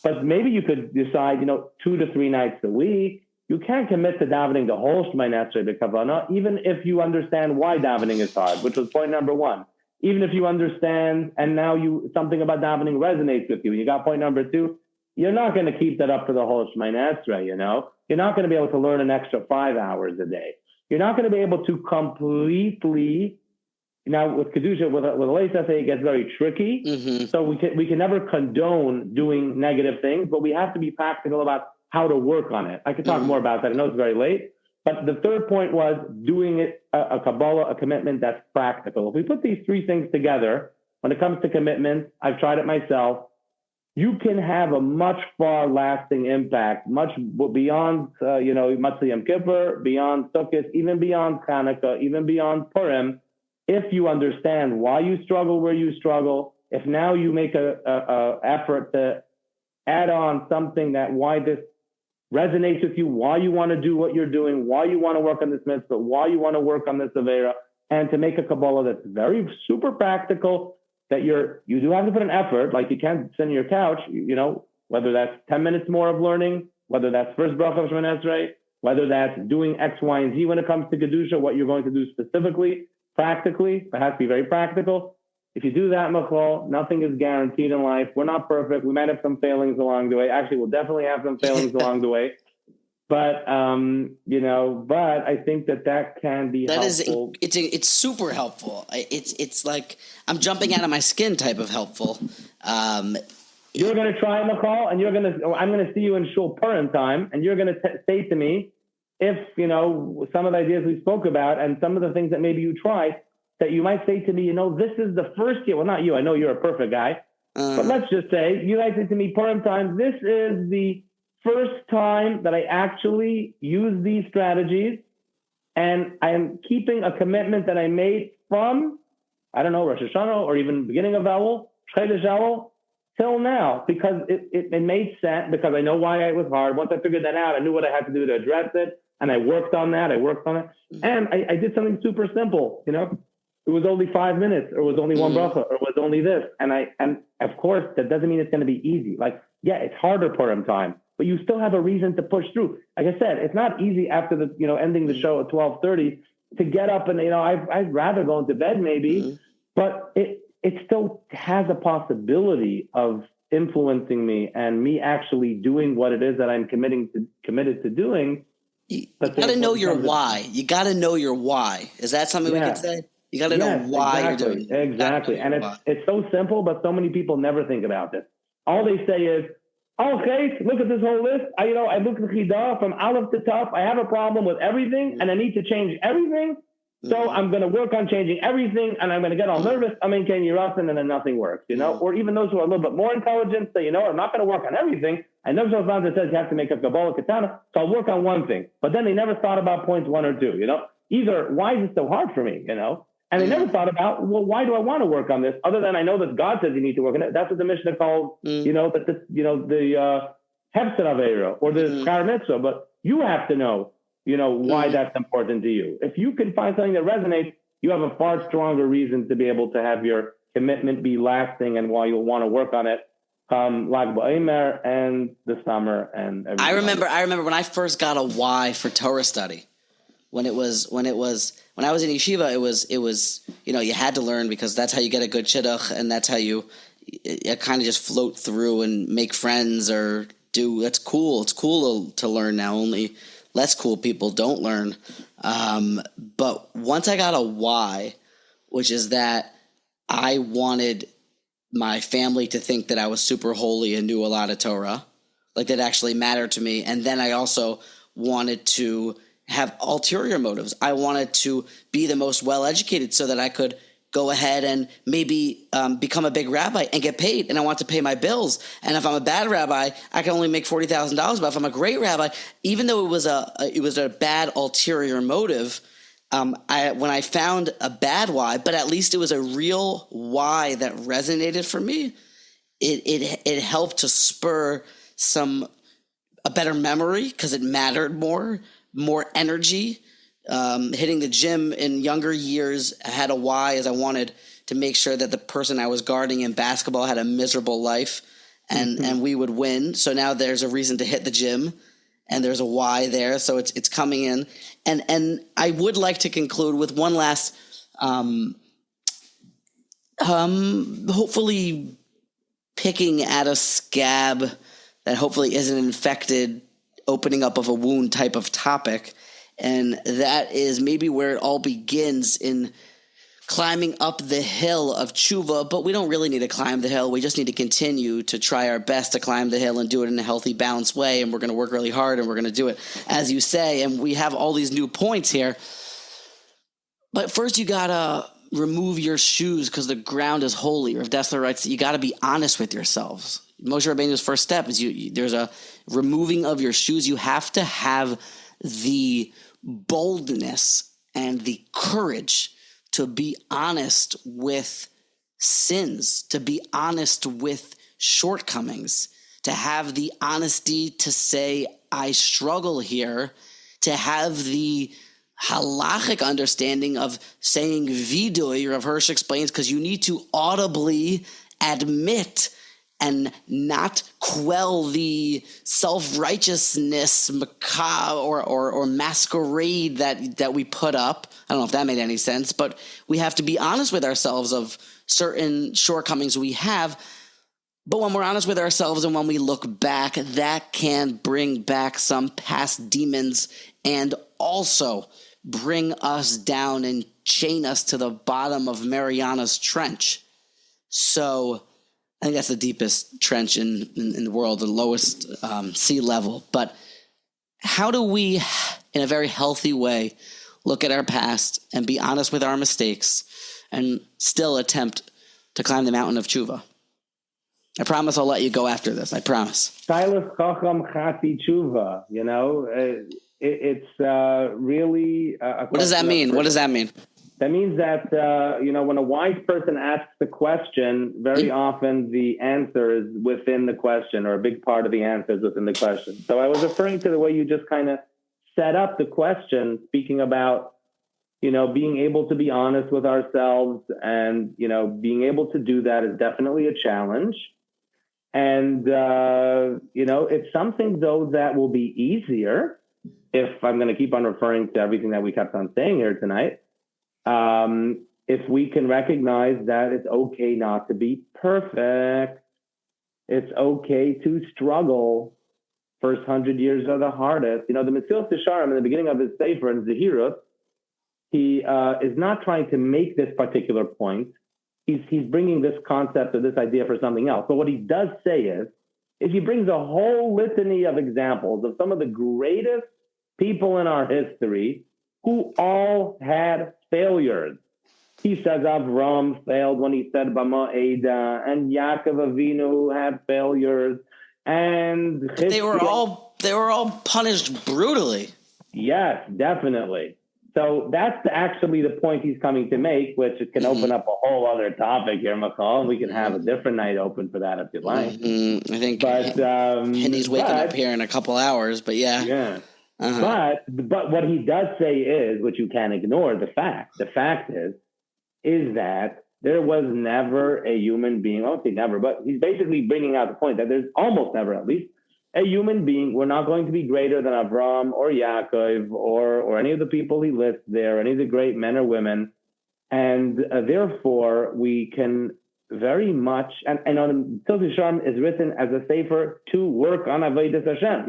But maybe you could decide, 2 to 3 nights a week. You can't commit to davening the whole Shemay Esrei b'kavanah, even if you understand why davening is hard, which was point number 1. Even if you understand, and now something about davening resonates with you, and you got point number 2, you're not going to keep that up for the whole Shemay Esrei, You're not going to be able to learn an extra 5 hours a day. You're not going to be able to completely. Now with Kedusha, with a lay it gets very tricky. Mm-hmm. So we can never condone doing negative things, but we have to be practical about how to work on it. I could talk more about that. I know it's very late, but the third point was doing it a Kabbalah, a commitment that's practical. If we put these 3 things together, when it comes to commitment, I've tried it myself. You can have a much far lasting impact, much beyond, Matzah Yom Kippur, beyond Sukkot, even beyond Hanukkah, even beyond Purim, if you understand why you struggle where you struggle. If now you make a effort to add on something why this resonates with you, why you want to do what you're doing, why you want to work on this mitzvah, why you want to work on this avera, and to make a Kabbalah that's very super practical, that you do have to put an effort, like you can't sit on your couch, whether that's 10 minutes more of learning, whether that's first bracha of Shemay Esrei, whether that's doing X, Y, and Z when it comes to Kedusha, what you're going to do specifically practically. It has to be very practical. If you do that, Michal, nothing is guaranteed in life. We're not perfect. We might have some failings along the way. Actually, we'll definitely have some failings along the way. But, but I think that can be helpful. It's super helpful. It's like I'm jumping out of my skin type of helpful. You're going to try, Michal, and I'm going to see you in Shul Purim time, and you're going to say to me, if, some of the ideas we spoke about and some of the things that maybe you try, that you might say to me, this is the first year. Well, not you. I know you're a perfect guy. But let's just say, you might say to me, Purim time, this is the first time that I actually use these strategies, and I am keeping a commitment that I made from, I don't know, Rosh Hashanah or even beginning of Elul, Chodesh Elul, till now, because it made sense, because I know why it was hard. Once I figured that out, I knew what I had to do to address it, and I worked on that. And I did something super simple, It was only 5 minutes, or it was only one bracha, or it was only this. And of course, that doesn't mean it's going to be easy. Like, yeah, it's harder Purim time, but you still have a reason to push through. Like I said, it's not easy after the, ending the show at 12:30 to get up and, I'd rather go into bed maybe, but it still has a possibility of influencing me and me actually doing what it is that I'm committed to doing. You got to know your why. You got to know your why. Is that something we could say? You got to know why you're doing it. Exactly. And it's so simple, but so many people never think about this. All they say is, okay, look at this whole list. I look at the Chidah from Aleph to Taf. I have a problem with everything, and I need to change everything. So I'm going to work on changing everything, and I'm going to get all nervous. I'm in Ken Yirasin, and then nothing works, Or even those who are a little bit more intelligent say, I'm not going to work on everything. I know Shulchan says you have to make a Kabbalah Katana, so I'll work on one thing. But then they never thought about points 1 or 2, Either, why is it so hard for me, And they never thought about, well, why do I want to work on this? Other than I know that God says you need to work on it. That's what the Mishnah calls, the Hefzer Aveira or the Schar Mitzvah. But you have to know, why that's important to you. If you can find something that resonates, you have a far stronger reason to be able to have your commitment be lasting and why you'll want to work on it. Lag BaOmer and the summer and everything. I remember when I first got a why for Torah study. When I was in yeshiva, it was you had to learn because that's how you get a good shidduch, and that's how you kind of just float through and make friends or do. That's cool. It's cool to learn now. Only less cool people don't learn. But once I got a why, which is that I wanted my family to think that I was super holy and knew a lot of Torah, like that actually mattered to me, and then I also wanted to have ulterior motives. I wanted to be the most well-educated so that I could go ahead and maybe become a big rabbi and get paid. And I want to pay my bills. And if I'm a bad rabbi, I can only make $40,000. But if I'm a great rabbi, even though it was a bad ulterior motive, when I found a bad why, but at least it was a real why that resonated for me, it helped to spur a better memory because it mattered more energy. Hitting the gym in younger years had a why, as I wanted to make sure that the person I was guarding in basketball had a miserable life and we would win. So now there's a reason to hit the gym and there's a why there. So it's coming in. And I would like to conclude with one last, hopefully picking at a scab that hopefully isn't infected, opening up of a wound type of topic. And that is maybe where it all begins in climbing up the hill of teshuvah, but we don't really need to climb the hill. We just need to continue to try our best to climb the hill and do it in a healthy, balanced way. And we're going to work really hard and we're going to do it, as you say. And we have all these new points here. But first you got to remove your shoes because the ground is holy. Rav Dessler writes that you got to be honest with yourselves. Moshe Rabbeinu's first step is there's a removing of your shoes. You have to have the boldness and the courage to be honest with sins, to be honest with shortcomings, to have the honesty to say, I struggle here, to have the halachic understanding of saying vidui, Rav Hirsch explains, because you need to audibly admit and not quell the self-righteousness or masquerade that we put up. I don't know if that made any sense, but we have to be honest with ourselves of certain shortcomings we have. But when we're honest with ourselves and when we look back, that can bring back some past demons and also bring us down and chain us to the bottom of Mariana's Trench. So I think that's the deepest trench in the world, the lowest sea level. But how do we, in a very healthy way, look at our past and be honest with our mistakes and still attempt to climb the mountain of teshuvah? I promise I'll let you go after this. I promise. Silas Chacham Chati Tshuva, it's really what does that mean? What does that mean? That means that, when a wise person asks the question, very often the answer is within the question, or a big part of the answer is within the question. So I was referring to the way you just kind of set up the question, speaking about, being able to be honest with ourselves and, being able to do that is definitely a challenge. And, it's something, though, that will be easier if I'm going to keep on referring to everything that we kept on saying here tonight. If we can recognize that it's okay not to be perfect, it's okay to struggle. First 100 years are the hardest. The Mesilas Yesharim in the beginning of his Sefer in Zehirus, he is not trying to make this particular point. He's bringing this concept or this idea for something else. But what he does say is he brings a whole litany of examples of some of the greatest people in our history who all had failures. He says Avram failed when he said Bama Eda, and Yaakov Avinu had failures, and they were all punished brutally. Yes, definitely. So that's actually the point he's coming to make, which can open up a whole other topic here, Michal, and we can have a different night open for that if you'd like. I think, and he's waking up here in a couple hours, but yeah. Yeah. But what he does say is, which you can't ignore, the fact is that there was never a human being, I won't say never, but he's basically bringing out the point that there's almost never, at least, a human being. We're not going to be greater than Avram or Yaakov or any of the people he lists there, any of the great men or women. And therefore, we can very much, and on Mesilas Yesharim is written as a sefer to work on Avodas Hashem.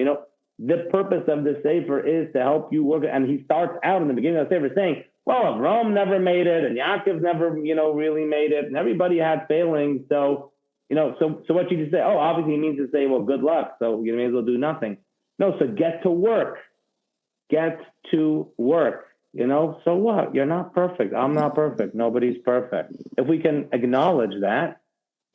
The purpose of the sefer is to help you work. And he starts out in the beginning of the sefer saying, well, Avram never made it, and Yaakov never, really made it, and everybody had failings. So, so what you just say, obviously he means to say, well, good luck. So you may as well do nothing. No, so get to work. Get to work. So what? You're not perfect. I'm not perfect. Nobody's perfect. If we can acknowledge that,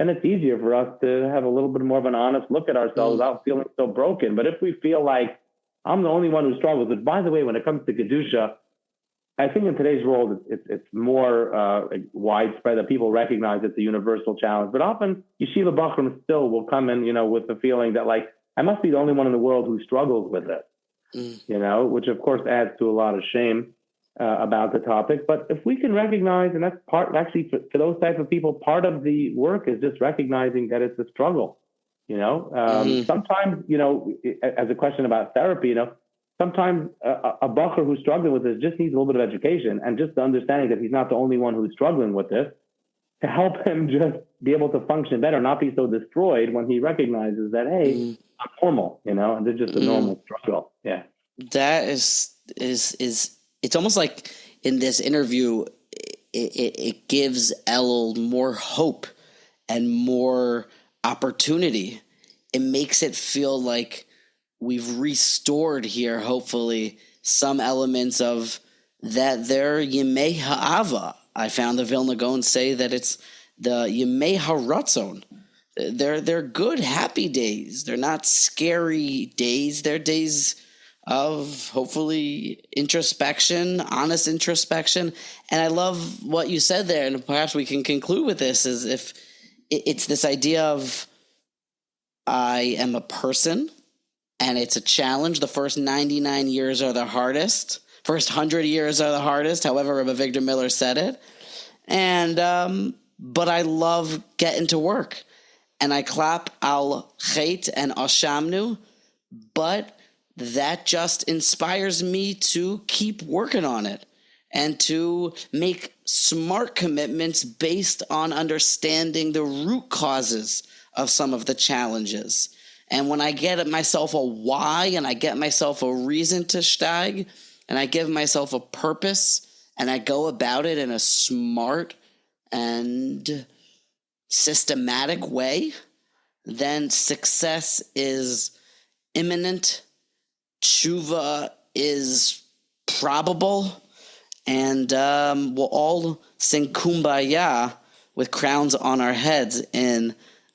then it's easier for us to have a little bit more of an honest look at ourselves without feeling so broken. But if we feel like I'm the only one who struggles, which, by the way, when it comes to Kedusha, I think in today's world, it's more widespread that people recognize it's a universal challenge. But often, Yeshiva Bachrim still will come in, with the feeling that, like, I must be the only one in the world who struggles with it, which, of course, adds to a lot of shame about the topic. But if we can recognize, and that's part, actually, for those type of people, part of the work is just recognizing that it's a struggle, Sometimes, as a question about therapy, sometimes a bacher who's struggling with this just needs a little bit of education and just the understanding that he's not the only one who's struggling with this, to help him just be able to function better, not be so destroyed when he recognizes that, hey, I'm normal, and it's just a normal struggle. Yeah. That is it's almost like in this interview, it gives Elul more hope and more opportunity. It makes it feel like we've restored here, hopefully, some elements of that their Yemei Ha'ava. I found the Vilna Gaon say that it's the Yemei Haratzon. They're good, happy days. They're not scary days. They're days of hopefully introspection, honest introspection. And I love what you said there, and perhaps we can conclude with this, is if it's this idea of I am a person, and it's a challenge. The first 99 years are the hardest. First 100 years are the hardest, however Rabbi Victor Miller said it. And but I love getting to work. and I clap al chet and ashamnu, but that just inspires me to keep working on it and to make smart commitments based on understanding the root causes of some of the challenges. And when I get myself a why and I get myself a reason to stag and I give myself a purpose and I go about it in a smart and systematic way, then success is imminent, teshuvah is probable, and we'll all sing Kumbaya with crowns on our heads in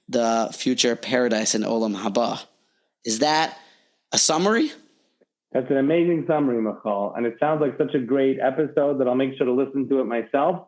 the future paradise in Olam Haba. Is that a summary? That's an amazing summary, Michal. And it sounds like such a great episode that I'll make sure to listen to it myself,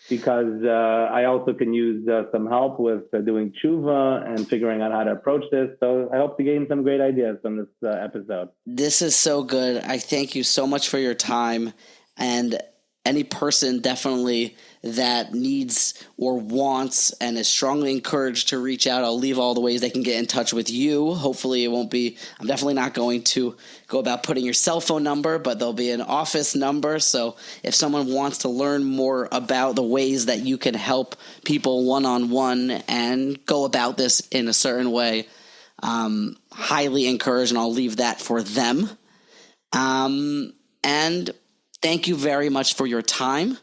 because I also can use some help with doing teshuvah and figuring out how to approach this. So I hope to gain some great ideas from this episode. This is so good. I thank you so much for your time. And any person definitely that needs or wants and is strongly encouraged to reach out, I'll leave all the ways they can get in touch with you. Hopefully it won't be, I'm definitely not going to go about putting your cell phone number, but there'll be an office number. So if someone wants to learn more about the ways that you can help people one-on-one and go about this in a certain way, highly encouraged, and I'll leave that for them. And thank you very much for your time.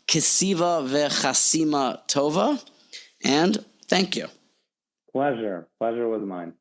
Kesiva vechasima tova. And thank you. Pleasure. Pleasure was mine.